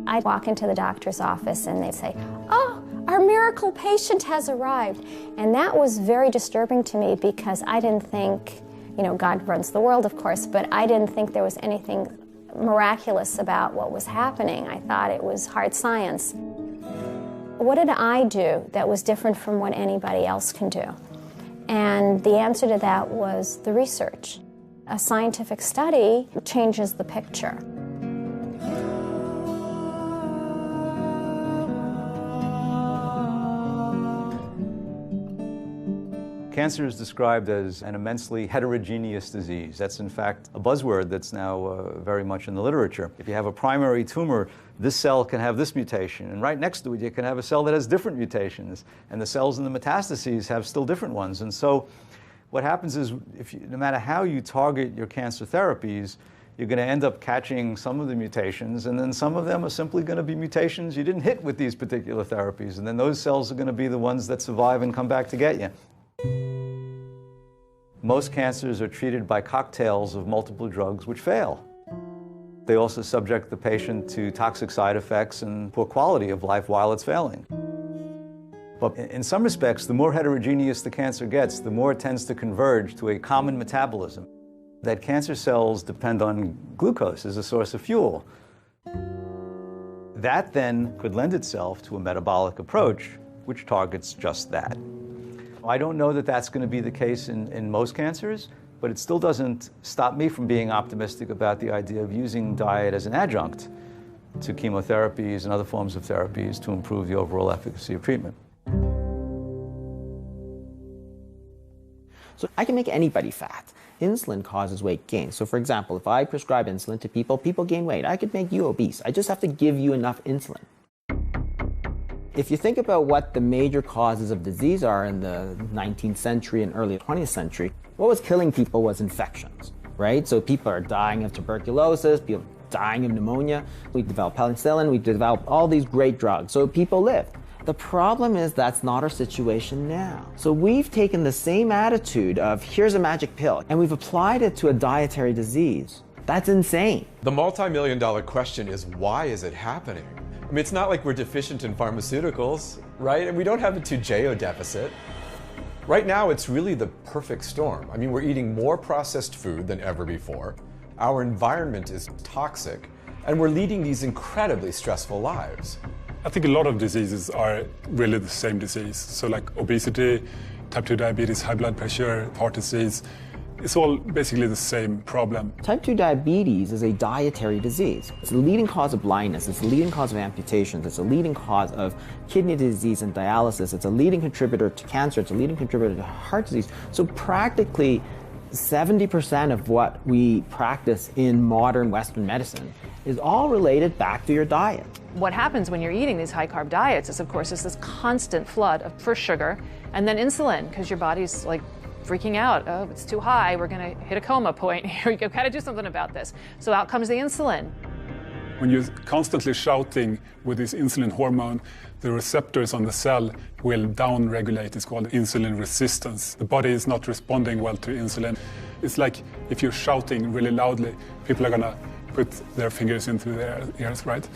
I walk into the doctor's office and they say, oh, our miracle patient has arrived. And that was very disturbing to me because I didn't think, you know, God runs the world, of course, but I didn't think there was anything miraculous about what was happening. I thought it was hard science. What did I do that was different from what anybody else can do? And the answer to that was the research. A scientific study changes the picture. Cancer is described as an immensely heterogeneous disease. That's in fact a buzzword that's now very much in the literature. If you have a primary tumor, this cell can have this mutation, and right next to it you can have a cell that has different mutations, and the cells in the metastases have still different ones. And so what happens is, no matter how you target your cancer therapies, you're going to end up catching some of the mutations, and then some of them are simply going to be mutations you didn't hit with these particular therapies, and then those cells are going to be the ones that survive and come back to get you. Most cancers are treated by cocktails of multiple drugs which fail. They also subject the patient to toxic side effects and poor quality of life while it's failing. But in some respects, the more heterogeneous the cancer gets, the more it tends to converge to a common metabolism. That cancer cells depend on glucose as a source of fuel. That then could lend itself to a metabolic approach which targets just that. I don't know that that's going to be the case in most cancers, but it still doesn't stop me from being optimistic about the idea of using diet as an adjunct to chemotherapies and other forms of therapies to improve the overall efficacy of treatment. So I can make anybody fat. Insulin causes weight gain. So for example, if I prescribe insulin to people, people gain weight. I could make you obese. I just have to give you enough insulin. If you think about what the major causes of disease are in the 19th century and early 20th century, what was killing people was infections, right? So people are dying of tuberculosis, people dying of pneumonia. We developed penicillin, we developed all these great drugs, so people lived. The problem is that's not our situation now. So we've taken the same attitude of here's a magic pill and we've applied it to a dietary disease. That's insane. The multi-million-dollar question is, why is it happening? I mean, it's not like we're deficient in pharmaceuticals, right? And we don't have a Toujeo deficit. Right now, it's really the perfect storm. I mean, we're eating more processed food than ever before. Our environment is toxic, and we're leading these incredibly stressful lives. I think a lot of diseases are really the same disease. So like obesity, type 2 diabetes, high blood pressure, heart disease, it's all basically the same problem. Type 2 diabetes is a dietary disease. It's the leading cause of blindness, it's the leading cause of amputations, it's a leading cause of kidney disease and dialysis, it's a leading contributor to cancer, it's a leading contributor to heart disease. So practically 70% of what we practice in modern Western medicine is all related back to your diet. What happens when you're eating these high-carb diets is, of course, is this constant flood of first sugar and then insulin, because your body's like freaking out. Oh, it's too high. We're going to hit a coma point. Here we go. Got to do something about this. So out comes the insulin. When you're constantly shouting with this insulin hormone, the receptors on the cell will down-regulate. It's called insulin resistance. The body is not responding well to insulin. It's like if you're shouting really loudly, people are gonna put their fingers into their ears, right?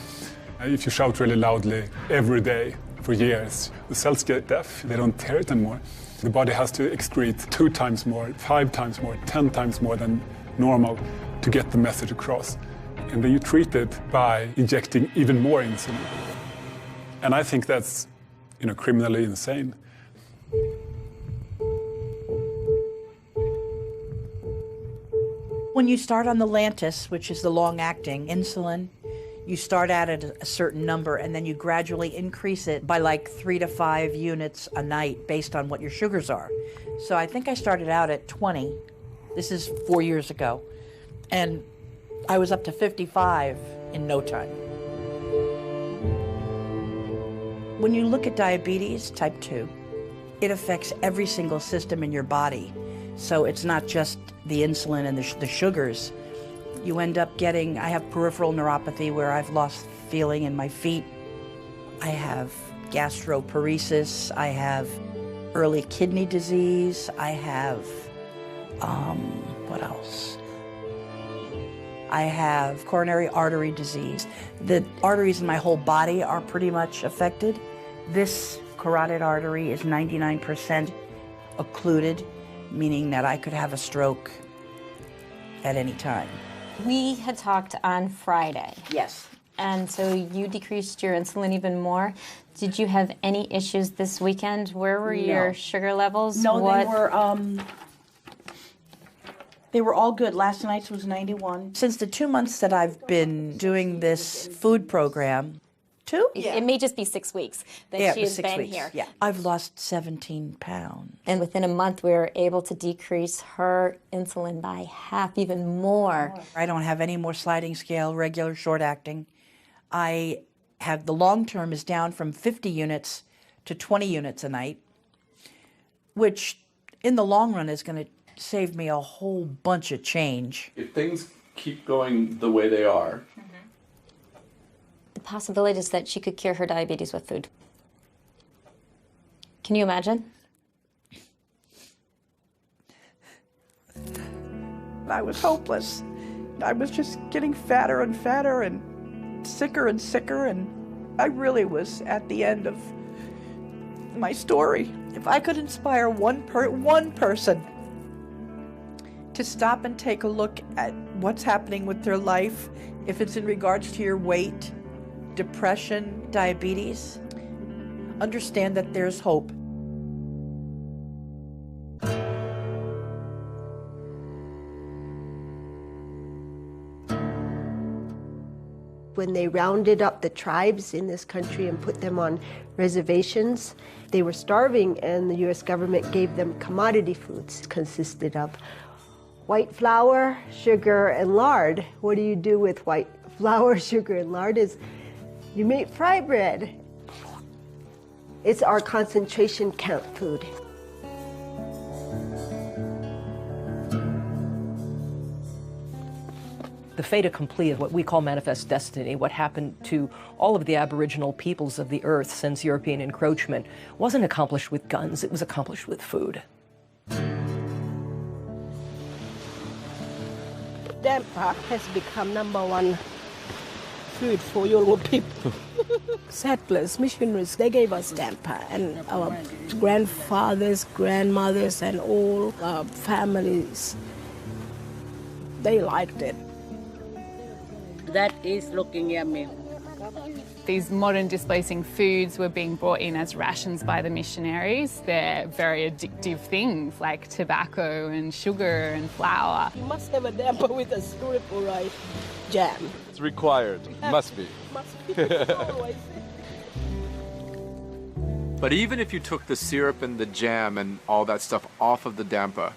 If you shout really loudly every day for years, the cells get deaf, they don't hear it anymore. The body has to excrete 2 times more, 5 times more, 10 times more than normal to get the message across. And then you treat it by injecting even more insulin. And I think that's, criminally insane. When you start on the Lantus, which is the long-acting insulin, you start out at a certain number and then you gradually increase it by like 3 to 5 units a night based on what your sugars are. So I think I started out at 20. This is 4 years ago. And I was up to 55 in no time. When you look at diabetes, type 2, it affects every single system in your body. So it's not just the insulin and the sugars. You end up getting, I have peripheral neuropathy where I've lost feeling in my feet. I have gastroparesis. I have early kidney disease. I have, what else? I have coronary artery disease. The arteries in my whole body are pretty much affected. This carotid artery is 99% occluded, meaning that I could have a stroke at any time. We had talked on Friday. Yes. And so you decreased your insulin even more. Did you have any issues this weekend? Where were your sugar levels? No, they were all good. Last night's was 91. Since the 2 months that I've been doing this food program, 2? It may just be 6 weeks that she has been here. Yeah. I've lost 17 pounds. And within a month, we were able to decrease her insulin by half, even more. I don't have any more sliding scale, regular short acting. I have, the long term is down from 50 units to 20 units a night, which in the long run is going to save me a whole bunch of change. If things keep going the way they are, the possibility is that she could cure her diabetes with food. Can you imagine? I was hopeless. I was just getting fatter and fatter and sicker, and I really was at the end of my story. If I could inspire one person to stop and take a look at what's happening with their life, if it's in regards to your weight, depression, diabetes, understand that there's hope. When they rounded up the tribes in this country and put them on reservations, they were starving, and the U.S. government gave them commodity foods. It consisted of white flour, sugar, and lard. What do you do with white flour, sugar, and lard? Is you make fry bread. It's our concentration camp food. The fait accompli of what we call manifest destiny, what happened to all of the Aboriginal peoples of the earth since European encroachment, wasn't accomplished with guns, it was accomplished with food. Damper has become #1 food for Yoruba people. Settlers, missionaries, they gave us damper, and our grandfathers, grandmothers, and all our families, they liked it. That is looking yummy. These modern displacing foods were being brought in as rations by the missionaries. They're very addictive things like tobacco and sugar and flour. You must have a damper with a syrup or a jam. It's required. Must be. Must be. Always. But even if you took the syrup and the jam and all that stuff off of the damper,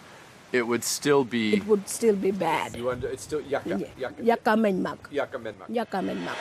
it would still be... It would still be bad. It's still yakka. Yakka menmak. Yakka menmak. Yakka menmak.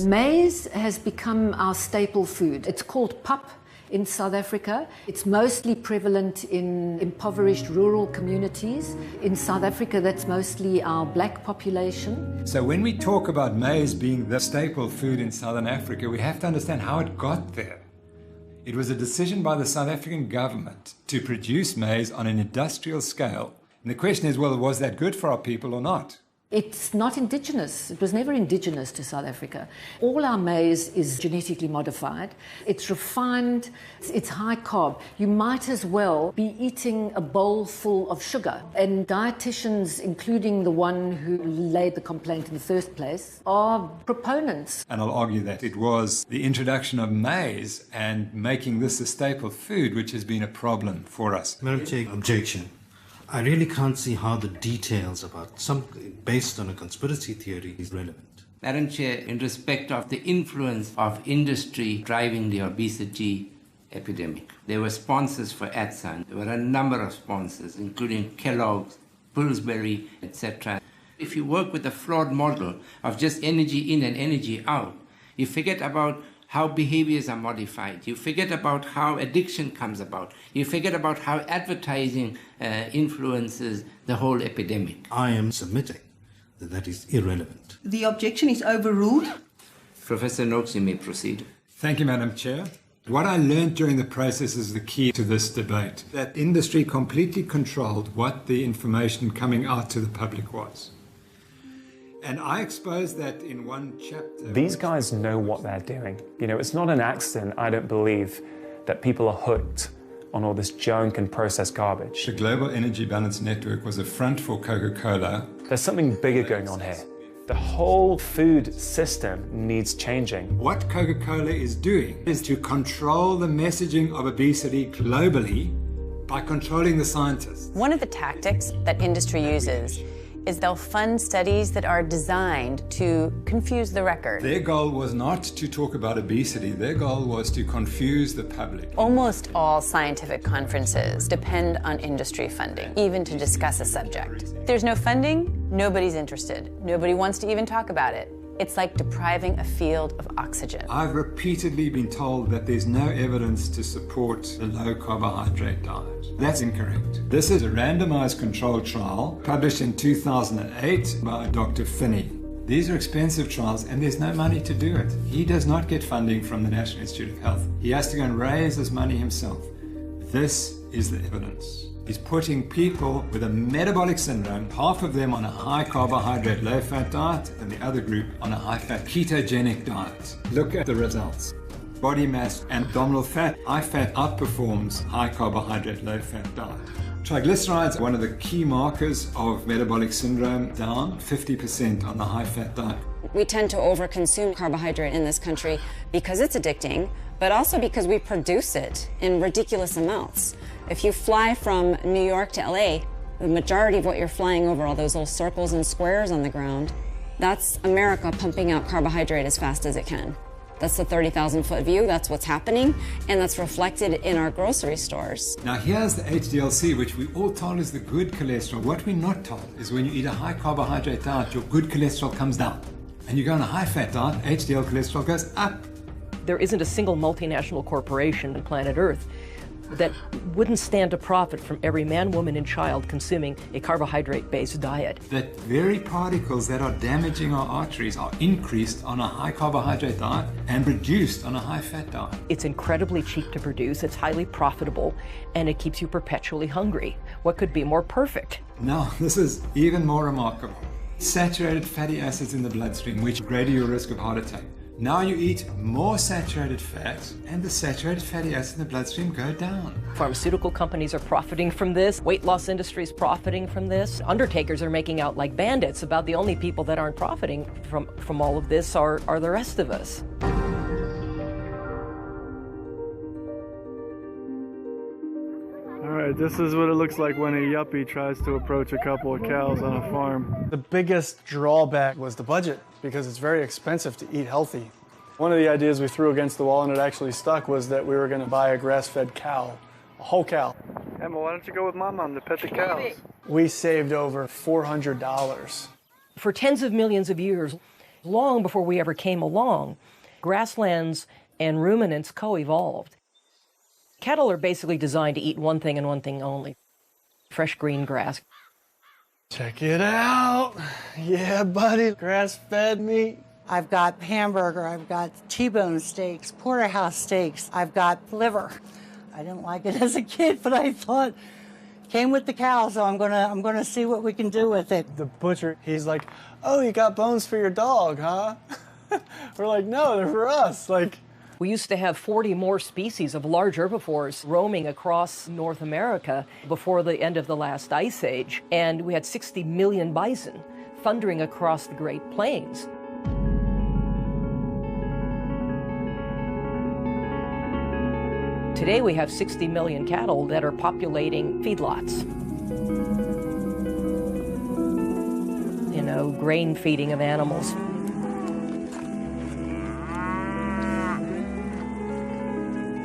Maize has become our staple food. It's called pap in South Africa. It's mostly prevalent in impoverished rural communities. In South Africa, that's mostly our black population. So when we talk about maize being the staple food in Southern Africa, we have to understand how it got there. It was a decision by the South African government to produce maize on an industrial scale. And the question is, well, was that good for our people or not? It's not indigenous. It was never indigenous to South Africa. All our maize is genetically modified. It's refined. It's high carb. You might as well be eating a bowl full of sugar. And dietitians, including the one who laid the complaint in the first place, are proponents. And I'll argue that it was the introduction of maize and making this a staple food which has been a problem for us. Madam Chair, objection. I really can't see how the details about something based on a conspiracy theory is relevant. Madam Chair, in respect of the influence of industry driving the obesity epidemic, there were sponsors for ATSAN. There were a number of sponsors, including Kellogg's, Pillsbury, etc. If you work with a flawed model of just energy in and energy out, you forget about how behaviors are modified. You forget about how addiction comes about. You forget about how advertising influences the whole epidemic. I am submitting that that is irrelevant. The objection is overruled. Professor Noakes, you may proceed. Thank you, Madam Chair. What I learned during the process is the key to this debate, that industry completely controlled what the information coming out to the public was. And I exposed that in one chapter. These guys know what they're doing. You know, it's not an accident, I don't believe, that people are hooked on all this junk and processed garbage. The Global Energy Balance Network was a front for Coca-Cola. There's something bigger going on here. The whole food system needs changing. What Coca-Cola is doing is to control the messaging of obesity globally by controlling the scientists. One of the tactics that industry uses is they'll fund studies that are designed to confuse the record. Their goal was not to talk about obesity, their goal was to confuse the public. Almost all scientific conferences depend on industry funding, even to discuss a subject. If there's no funding, nobody's interested. Nobody wants to even talk about it. It's like depriving a field of oxygen. I've repeatedly been told that there's no evidence to support the low carbohydrate diet. That's incorrect. This is a randomized controlled trial published in 2008 by Dr. Finney. These are expensive trials and there's no money to do it. He does not get funding from the National Institute of Health. He has to go and raise his money himself. This is the evidence. He's putting people with a metabolic syndrome, half of them on a high carbohydrate, low fat diet, and the other group on a high fat ketogenic diet. Look at the results. Body mass and abdominal fat, high fat outperforms high carbohydrate, low fat diet. Triglycerides, one of the key markers of metabolic syndrome, down 50% on the high fat diet. We tend to overconsume carbohydrate in this country because it's addicting, but also because we produce it in ridiculous amounts. If you fly from New York to LA, the majority of what you're flying over, all those little circles and squares on the ground, that's America pumping out carbohydrate as fast as it can. That's the 30,000-foot view, that's what's happening, and that's reflected in our grocery stores. Now here's the HDLC, which we all told is the good cholesterol. What we're not told is when you eat a high carbohydrate diet, your good cholesterol comes down. And you go on a high fat diet, HDL cholesterol goes up. There isn't a single multinational corporation on planet Earth that wouldn't stand to profit from every man, woman, and child consuming a carbohydrate-based diet. That very particles that are damaging our arteries are increased on a high carbohydrate diet and reduced on a high fat diet. It's incredibly cheap to produce, it's highly profitable, and it keeps you perpetually hungry. What could be more perfect? Now, this is even more remarkable. Saturated fatty acids in the bloodstream, which greater your risk of heart attack. Now you eat more saturated fat, and the saturated fatty acids in the bloodstream go down. Pharmaceutical companies are profiting from this. Weight loss industry is profiting from this. Undertakers are making out like bandits. About the only people that aren't profiting from all of this are the rest of us. All right, this is what it looks like when a yuppie tries to approach a couple of cows on a farm. The biggest drawback was the budget, because it's very expensive to eat healthy. One of the ideas we threw against the wall, and it actually stuck, was that we were going to buy a grass-fed cow, a whole cow. Emma, why don't you go with my mom to pet the cows? We saved over $400. For tens of millions of years, long before we ever came along, grasslands and ruminants co-evolved. Cattle are basically designed to eat one thing and one thing only: fresh green grass. Check it out. Yeah, buddy, grass-fed meat. I've got hamburger, I've got T-bone steaks, porterhouse steaks, I've got liver. I didn't like it as a kid, but I thought, came with the cow, so I'm gonna see what we can do with it. The butcher, he's like, "Oh, you got bones for your dog, huh?" We're like, "No, they're for us." Like, we used to have 40 more species of large herbivores roaming across North America before the end of the last ice age, and we had 60 million bison thundering across the Great Plains. Today we have 60 million cattle that are populating feedlots. You know, grain feeding of animals.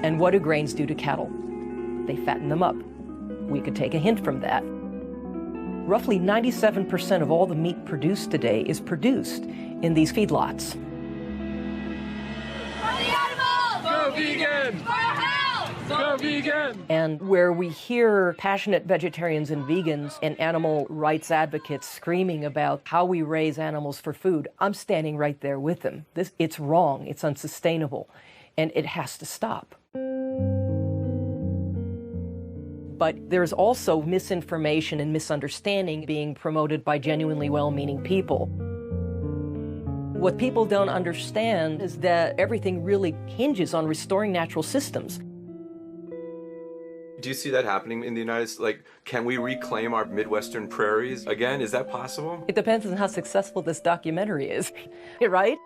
And what do grains do to cattle? They fatten them up. We could take a hint from that. Roughly 97% of all the meat produced today is produced in these feedlots. Go vegan! Go vegan! And where we hear passionate vegetarians and vegans and animal rights advocates screaming about how we raise animals for food, I'm standing right there with them. It's wrong, it's unsustainable, and it has to stop. But there's also misinformation and misunderstanding being promoted by genuinely well-meaning people. What people don't understand is that everything really hinges on restoring natural systems. Do you see that happening in the United States? Like, can we reclaim our Midwestern prairies again? Is that possible? It depends on how successful this documentary is, right?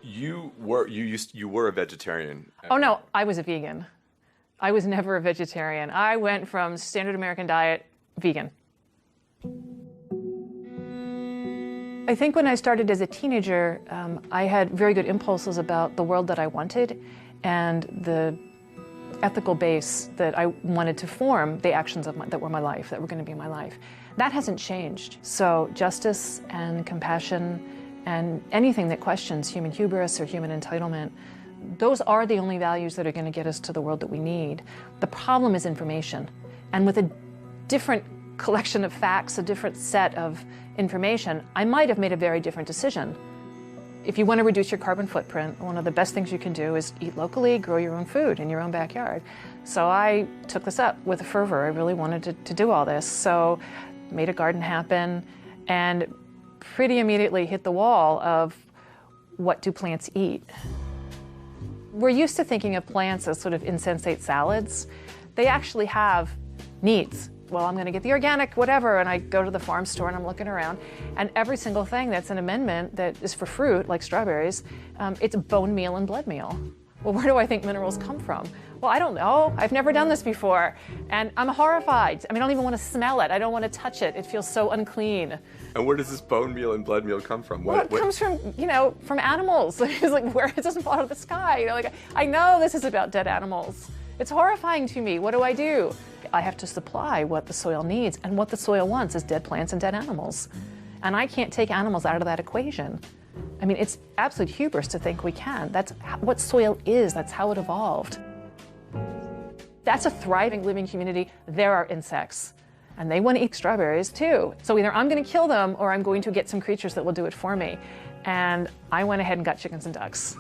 You were a vegetarian. Oh no, I was a vegan. I was never a vegetarian. I went from standard American diet, vegan. I think when I started as a teenager, I had very good impulses about the world that I wanted and the ethical base that I wanted to form the actions of that were my life, that were going to be my life. That hasn't changed. So justice and compassion and anything that questions human hubris or human entitlement, those are the only values that are going to get us to the world that we need. The problem is information. And with a different collection of facts, a different set of information, I might have made a very different decision. If you want to reduce your carbon footprint, one of the best things you can do is eat locally, grow your own food in your own backyard. So I took this up with a fervor. I really wanted to do all this. So made a garden happen and pretty immediately hit the wall of what do plants eat? We're used to thinking of plants as sort of insensate salads. They actually have needs. Well, I'm going to get the organic whatever, and I go to the farm store and I'm looking around, and every single thing that's an amendment that is for fruit, like strawberries, it's bone meal and blood meal. Well, where do I think minerals come from? Well, I don't know. I've never done this before, and I'm horrified. I mean, I don't even want to smell it. I don't want to touch it. It feels so unclean. And where does this bone meal and blood meal come from? Well, it comes from, from animals. It's like, where it doesn't fall out of the sky. Like, I know this is about dead animals. It's horrifying to me. What do? I have to supply what the soil needs, and what the soil wants is dead plants and dead animals. And I can't take animals out of that equation. I mean, it's absolute hubris to think we can. That's what soil is. That's how it evolved. That's a thriving living community. There are insects, and they want to eat strawberries too. So either I'm going to kill them or I'm going to get some creatures that will do it for me. And I went ahead and got chickens and ducks.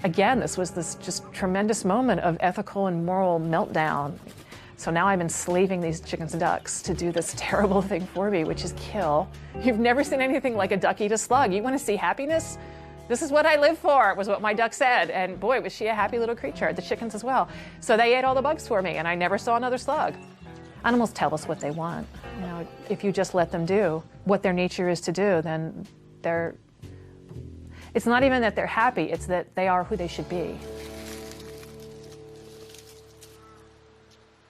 Again, this was this just tremendous moment of ethical and moral meltdown. So now I'm enslaving these chickens and ducks to do this terrible thing for me, which is kill. You've never seen anything like a duck eat a slug. You want to see happiness? This is what I live for, was what my duck said. And boy, was she a happy little creature, the chickens as well. So they ate all the bugs for me, and I never saw another slug. Animals tell us what they want. If you just let them do what their nature is to do, then it's not even that they're happy, it's that they are who they should be.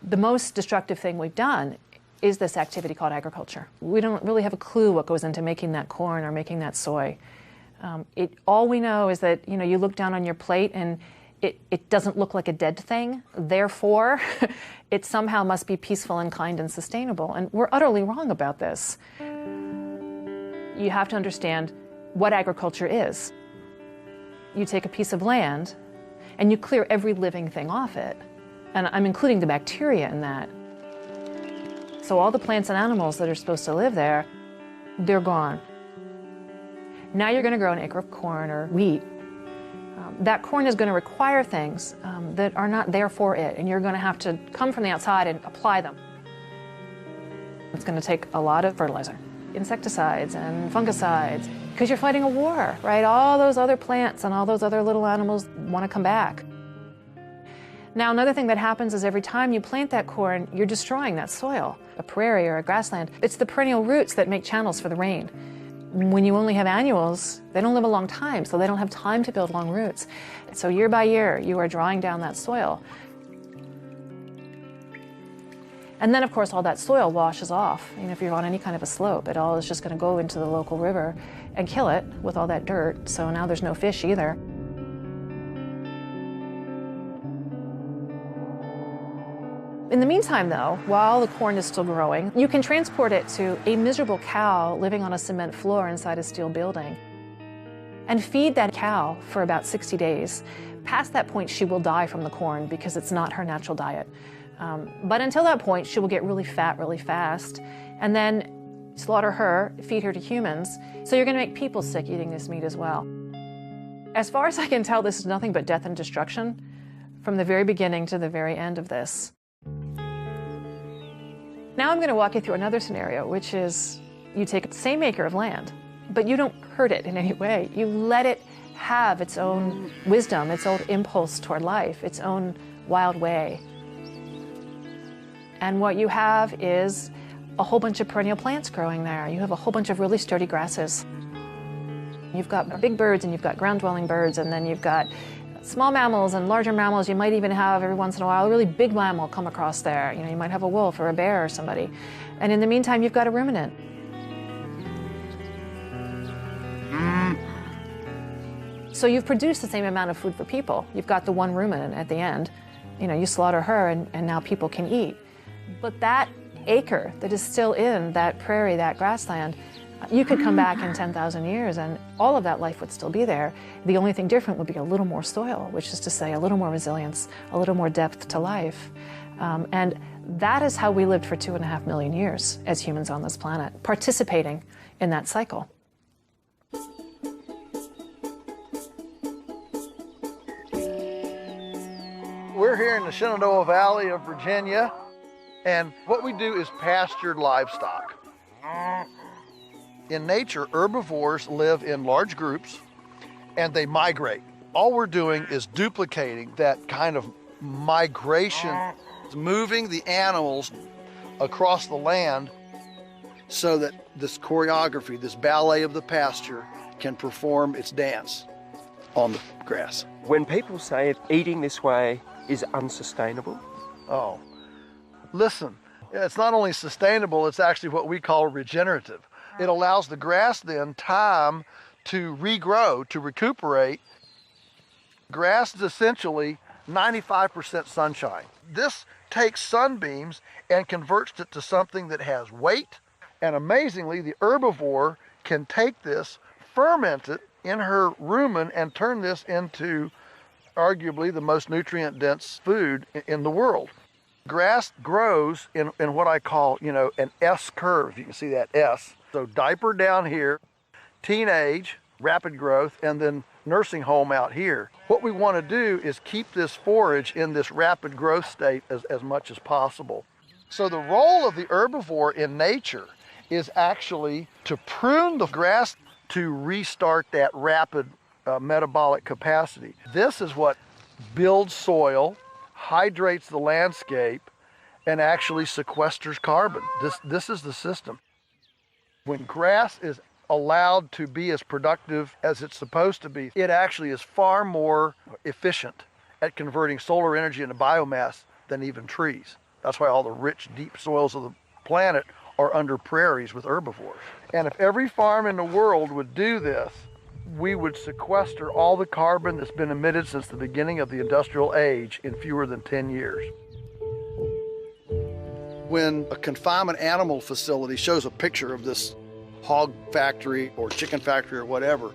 The most destructive thing we've done is this activity called agriculture. We don't really have a clue what goes into making that corn or making that soy. All we know is that you look down on your plate and it doesn't look like a dead thing. Therefore, it somehow must be peaceful and kind and sustainable. And we're utterly wrong about this. You have to understand what agriculture is. you take a piece of land and you clear every living thing off it. And I'm including the bacteria in that. So all the plants and animals that are supposed to live there, they're gone. Now you're going to grow an acre of corn or wheat. That corn is going to require things that are not there for it, and you're going to have to come from the outside and apply them. It's going to take a lot of fertilizer, insecticides and fungicides, because you're fighting a war, right? All those other plants and all those other little animals want to come back. Now, another thing that happens is every time you plant that corn, you're destroying that soil, a prairie or a grassland. It's the perennial roots that make channels for the rain. When you only have annuals, they don't live a long time, so they don't have time to build long roots. So year by year, you are drawing down that soil. And then, of course, all that soil washes off. You know, if you're on any kind of a slope, it all is just going to go into the local river and kill it with all that dirt. So now there's no fish either. In the meantime, though, while the corn is still growing, you can transport it to a miserable cow living on a cement floor inside a steel building and feed that cow for about 60 days. Past that point, she will die from the corn because it's not her natural diet. But until that point, she will get really fat really fast, and then slaughter her, feed her to humans. So you're going to make people sick eating this meat as well. As far as I can tell, this is nothing but death and destruction from the very beginning to the very end of this. Now I'm going to walk you through another scenario, which is you take the same acre of land, but you don't hurt it in any way. You let it have its own wisdom, its own impulse toward life, its own wild way. And what you have is a whole bunch of perennial plants growing there. You have a whole bunch of really sturdy grasses. You've got big birds and you've got ground-dwelling birds, and then you've got small mammals and larger mammals. You might even have, every once in a while, a really big mammal come across there. You know, you might have a wolf or a bear or somebody. And in the meantime, you've got a ruminant. So you've produced the same amount of food for people. You've got the one ruminant at the end. You know, you slaughter her and now people can eat. But that acre that is still in that prairie, that grassland, you could come back in 10,000 years and all of that life would still be there. The only thing different would be a little more soil, which is to say a little more resilience, a little more depth to life. And that is how we lived for 2.5 million years as humans on this planet, participating in that cycle. We're here in the Shenandoah Valley of Virginia, and what we do is pastured livestock. In nature, herbivores live in large groups and they migrate. All we're doing is duplicating that kind of migration, moving the animals across the land so that this choreography, this ballet of the pasture, can perform its dance on the grass. When people say eating this way is unsustainable? Oh, listen, it's not only sustainable, it's actually what we call regenerative. It allows the grass then time to regrow, to recuperate. Grass is essentially 95% sunshine. This takes sunbeams and converts it to something that has weight. And amazingly, the herbivore can take this, ferment it in her rumen, and turn this into arguably the most nutrient-dense food in the world. Grass grows in what I call, an S curve. You can see that S. So diaper down here, teenage, rapid growth, and then nursing home out here. What we want to do is keep this forage in this rapid growth state as much as possible. So the role of the herbivore in nature is actually to prune the grass to restart that rapid metabolic capacity. This is what builds soil, hydrates the landscape, and actually sequesters carbon. This is the system. When grass is allowed to be as productive as it's supposed to be, it actually is far more efficient at converting solar energy into biomass than even trees. That's why all the rich, deep soils of the planet are under prairies with herbivores. And if every farm in the world would do this, we would sequester all the carbon that's been emitted since the beginning of the industrial age in fewer than 10 years. When a confinement animal facility shows a picture of this hog factory or chicken factory or whatever,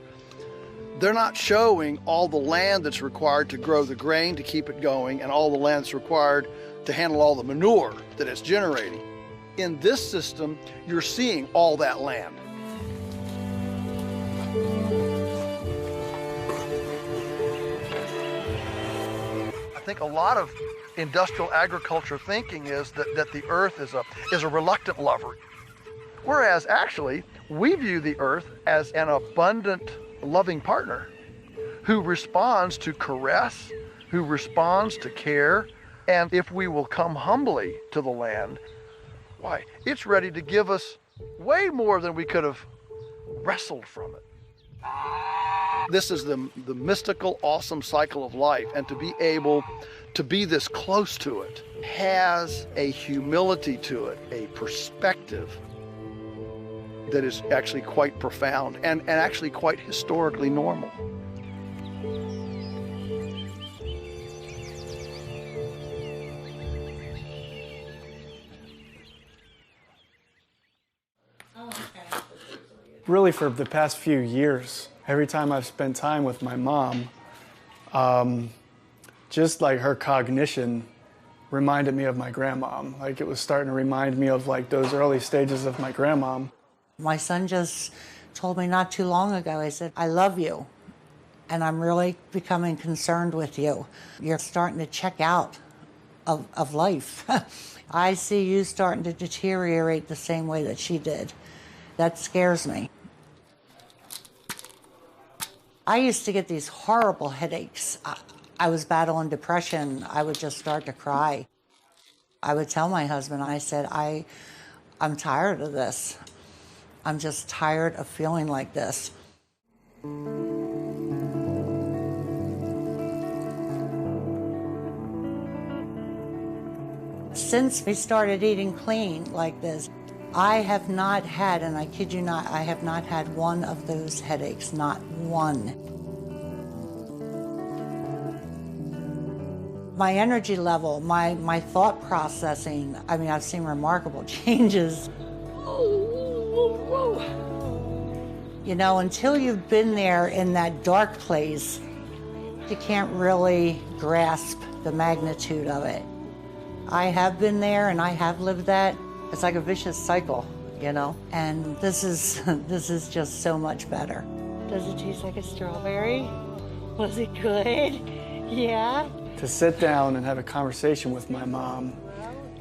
They're not showing all the land that's required to grow the grain to keep it going and all the land that's required to handle all the manure that it's generating. In this system, you're seeing all that land. I think a lot of industrial agriculture thinking is that the earth is a reluctant lover. Whereas actually, we view the earth as an abundant, loving partner who responds to caress, who responds to care, and if we will come humbly to the land, why, it's ready to give us way more than we could have wrestled from it. This is the mystical, awesome cycle of life, and to be able to be this close to it has a humility to it, a perspective that is actually quite profound and actually quite historically normal. Really, for the past few years, every time I've spent time with my mom, just like her cognition reminded me of my grandmom. Like it was starting to remind me of like those early stages of my grandmom. My son just told me not too long ago, he said, I love you, and I'm really becoming concerned with you. You're starting to check out of life. I see you starting to deteriorate the same way that she did. That scares me. I used to get these horrible headaches. I was battling depression. I would just start to cry. I would tell my husband, I said, I'm tired of this. I'm just tired of feeling like this. Since we started eating clean like this, I have not had, and I kid you not, I have not had one of those headaches, not one. My energy level, my thought processing, I mean, I've seen remarkable changes. You know, until you've been there in that dark place, you can't really grasp the magnitude of it. I have been there and I have lived that. It's like a vicious cycle, you know? And this is just so much better. Does it taste like a strawberry? Was it good? Yeah? To sit down and have a conversation with my mom,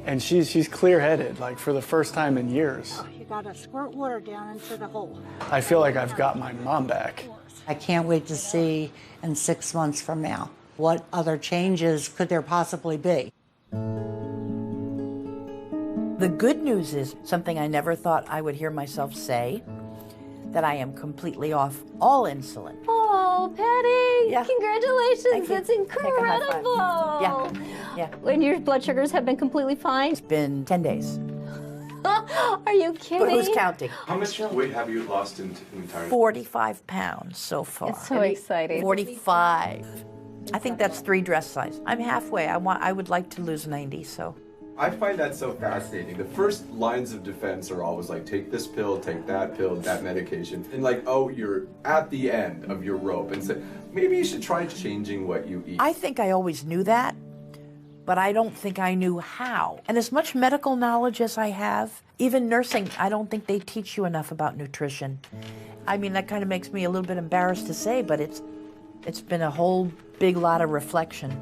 and she's clear-headed, like for the first time in years. You gotta squirt water down into the hole. I feel like I've got my mom back. I can't wait to see in 6 months from now, what other changes could there possibly be? The good news is something I never thought I would hear myself say, that I am completely off all insulin. Oh, Patty, Yeah. congratulations. That's incredible. Yeah. And your blood sugars have been completely fine? It's been 10 days. Are you kidding? But who's counting? How much weight have you lost in entirely? 45 pounds so far. It's so exciting. 45. I think that's 3 dress size. I'm halfway. I would like to lose 90, so. I find that so fascinating. The first lines of defense are always like, take this pill, take that pill, that medication. And like, oh, you're at the end of your rope. And so maybe you should try changing what you eat. I think I always knew that, but I don't think I knew how. And as much medical knowledge as I have, even nursing, I don't think they teach you enough about nutrition. I mean, that kind of makes me a little bit embarrassed to say, but it's been a whole big lot of reflection.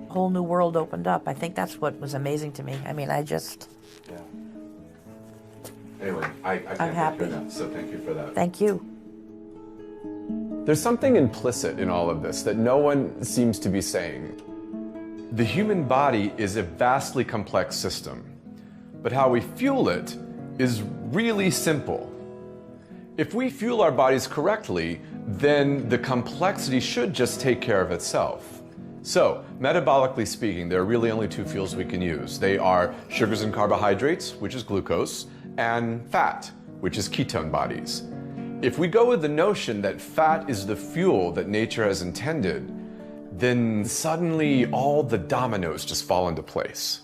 A whole new world opened up. I think that's what was amazing to me. I mean, I just... Yeah. Anyway, I can't happy. hear that, so thank you for that. Thank you. There's something implicit in all of this that no one seems to be saying. The human body is a vastly complex system, but how we fuel it is really simple. If we fuel our bodies correctly, then the complexity should just take care of itself. So, metabolically speaking, there are really only 2 fuels we can use. They are sugars and carbohydrates, which is glucose, and fat, which is ketone bodies. If we go with the notion that fat is the fuel that nature has intended, then suddenly all the dominoes just fall into place.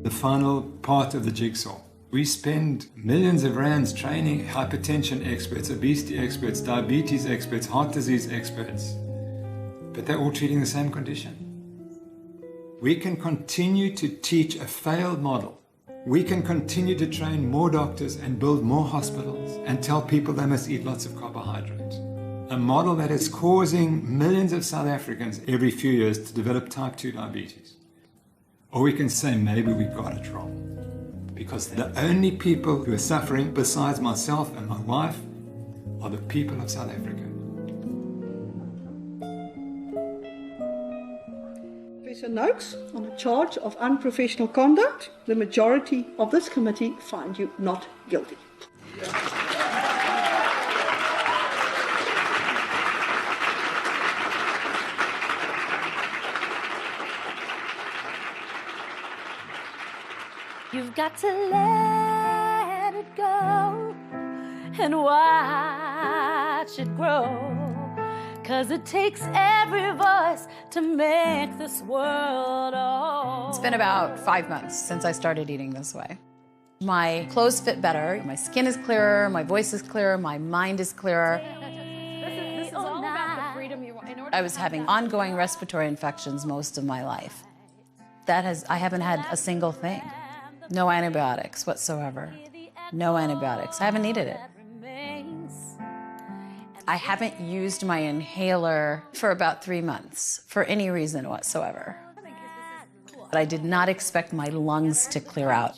The final part of the jigsaw. We spend millions of rands training hypertension experts, obesity experts, diabetes experts, heart disease experts, but they're all treating the same condition. We can continue to teach a failed model. We can continue to train more doctors and build more hospitals and tell people they must eat lots of carbohydrates. A model that is causing millions of South Africans every few years to develop type 2 diabetes. Or we can say maybe we got it wrong. Because the only people who are suffering besides myself and my wife are the people of South Africa. Professor Noakes, on a charge of unprofessional conduct, the majority of this committee find you not guilty. You've got to let it go and watch it grow. 'Cause it takes every voice to make this world whole. It's been about 5 months since I started eating this way. My clothes fit better, my skin is clearer, my voice is clearer, my mind is clearer. This is all about the freedom you want. I was having ongoing respiratory infections most of my life. I haven't had a single thing. No antibiotics whatsoever. No antibiotics. I haven't needed it. I haven't used my inhaler for about 3 months for any reason whatsoever. But I did not expect my lungs to clear out.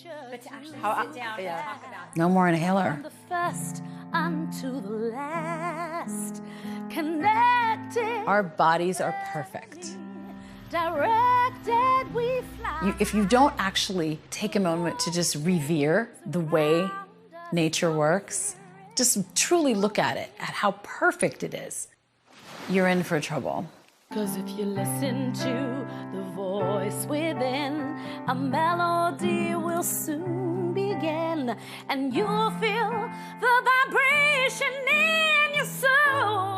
No more inhaler. From the first unto the last, connected. Our bodies are perfect. Directed we fly. If you don't actually take a moment to just revere the way nature works, just truly look at it, at how perfect it is, you're in for trouble. 'Cause if you listen to the voice within, a melody will soon begin, and you'll feel the vibration in your soul.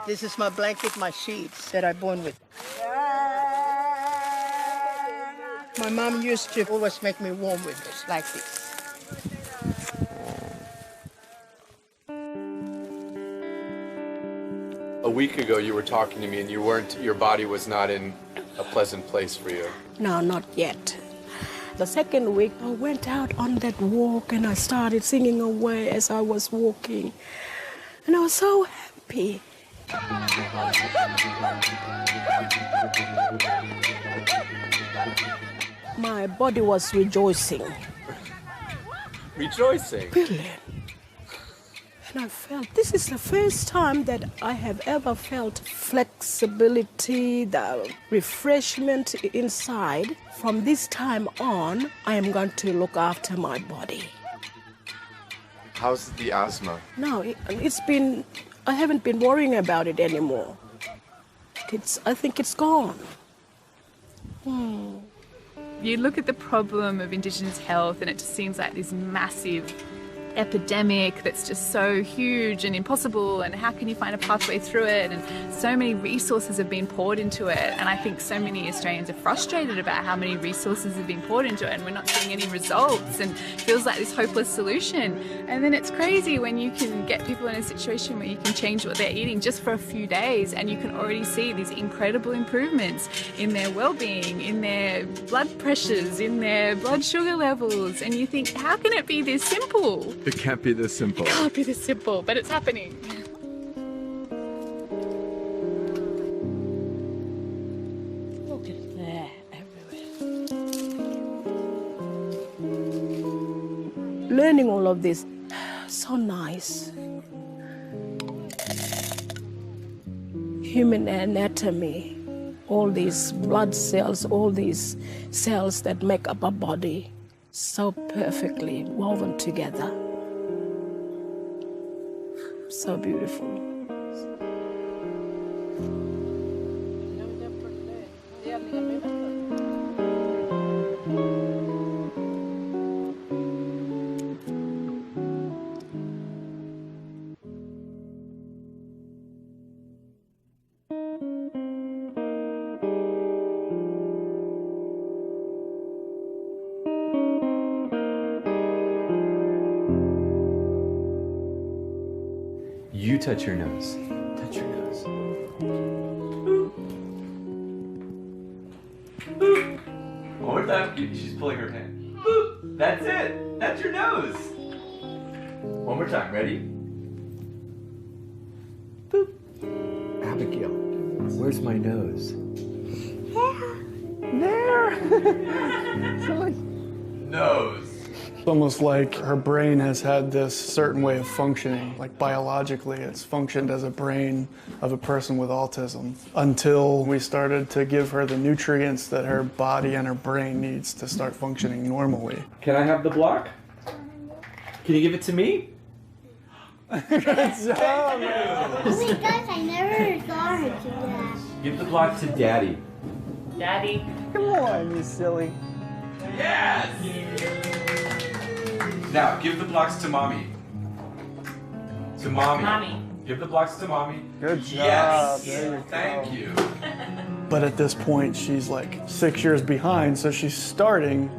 This is my blanket, my sheets that I born with. My mom used to always make me warm with this, like this. A week ago, you were talking to me, and your body was not in a pleasant place for you. No, not yet. The second week, I went out on that walk and I started singing away as I was walking. And I was so happy. My body was rejoicing. Rejoicing? Brilliant. And I felt, this is the first time that I have ever felt flexibility, the refreshment inside. From this time on, I am going to look after my body. How's the asthma? No, I haven't been worrying about it anymore. I think it's gone. You look at the problem of Indigenous health and it just seems like this massive epidemic that's just so huge and impossible, and how can you find a pathway through it, and so many resources have been poured into it, and I think so many Australians are frustrated about how many resources have been poured into it and we're not seeing any results, and it feels like this hopeless solution. And then it's crazy when you can get people in a situation where you can change what they're eating just for a few days, and you can already see these incredible improvements in their well-being, in their blood pressures, in their blood sugar levels, and you think, how can it be this simple? It can't be this simple. It can't be this simple, but it's happening. Look at that everywhere. Learning all of this, so nice. Human anatomy, all these blood cells, all these cells that make up our body, so perfectly woven together. So beautiful. You touch your nose. Touch your nose. One more time. She's pulling her hand. Boop. That's it. That's your nose. One more time. Ready? Boop. Abigail, where's my nose? There. Nose. It's almost like her brain has had this certain way of functioning, like biologically it's functioned as a brain of a person with autism until we started to give her the nutrients that her body and her brain needs to start functioning normally. Can I have the block? Can you give it to me? Good job, man. Oh my gosh, I never saw her do that. Give the block to Daddy. Daddy. Come on, you silly. Yes! Now, give the blocks to Mommy. To Mommy. Mommy. Give the blocks to Mommy. Good job. Yes! There you Thank you. But at this point, she's like 6 years behind, so she's starting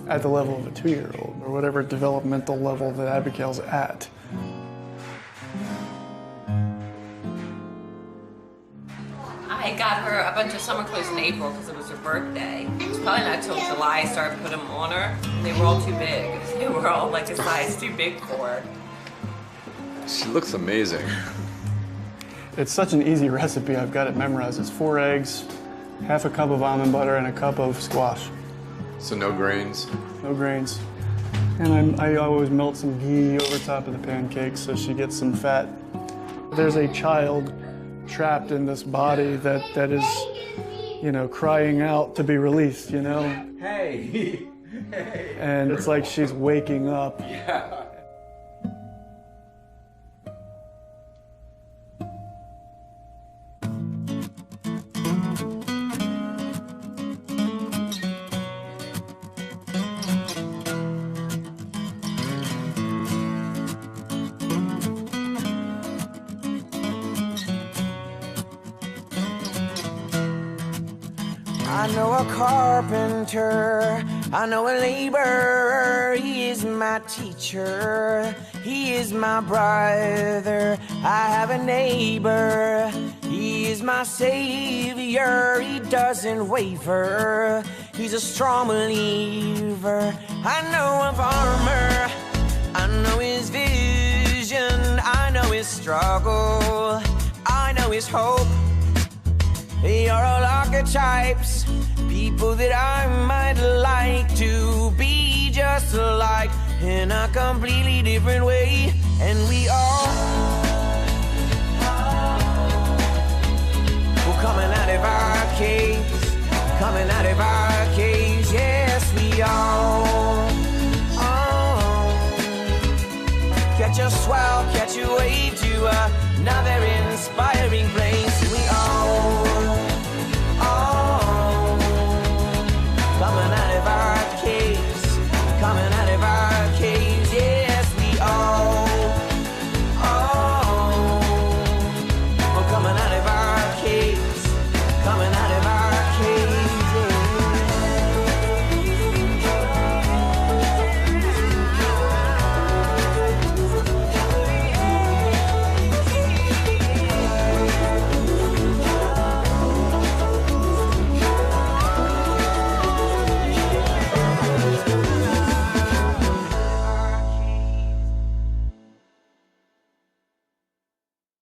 at the level of a 2-year-old, or whatever developmental level that Abigail's at. I got her a bunch of summer clothes in April because it was her birthday. It's probably not until July I started putting them on her. They were all too big. They were all like a size too big for her. She looks amazing. It's such an easy recipe, I've got it memorized. It's 4 eggs, half a cup of almond butter, and a cup of squash. So no grains? No grains. And I always melt some ghee over top of the pancakes so she gets some fat. There's a child trapped in this body that is, you know, crying out to be released, you know? Hey! Hey! And it's like she's waking up. Yeah. I know a carpenter, I know a laborer, he is my teacher, he is my brother. I have a neighbor, he is my savior, he doesn't waver, he's a strong believer. I know a farmer, I know his vision, I know his struggle, I know his hope. They are all archetypes, people that I might like to be just like in a completely different way. And we all we're coming out of our caves, coming out of our caves. Yes, we all catch a swell, catch a wave.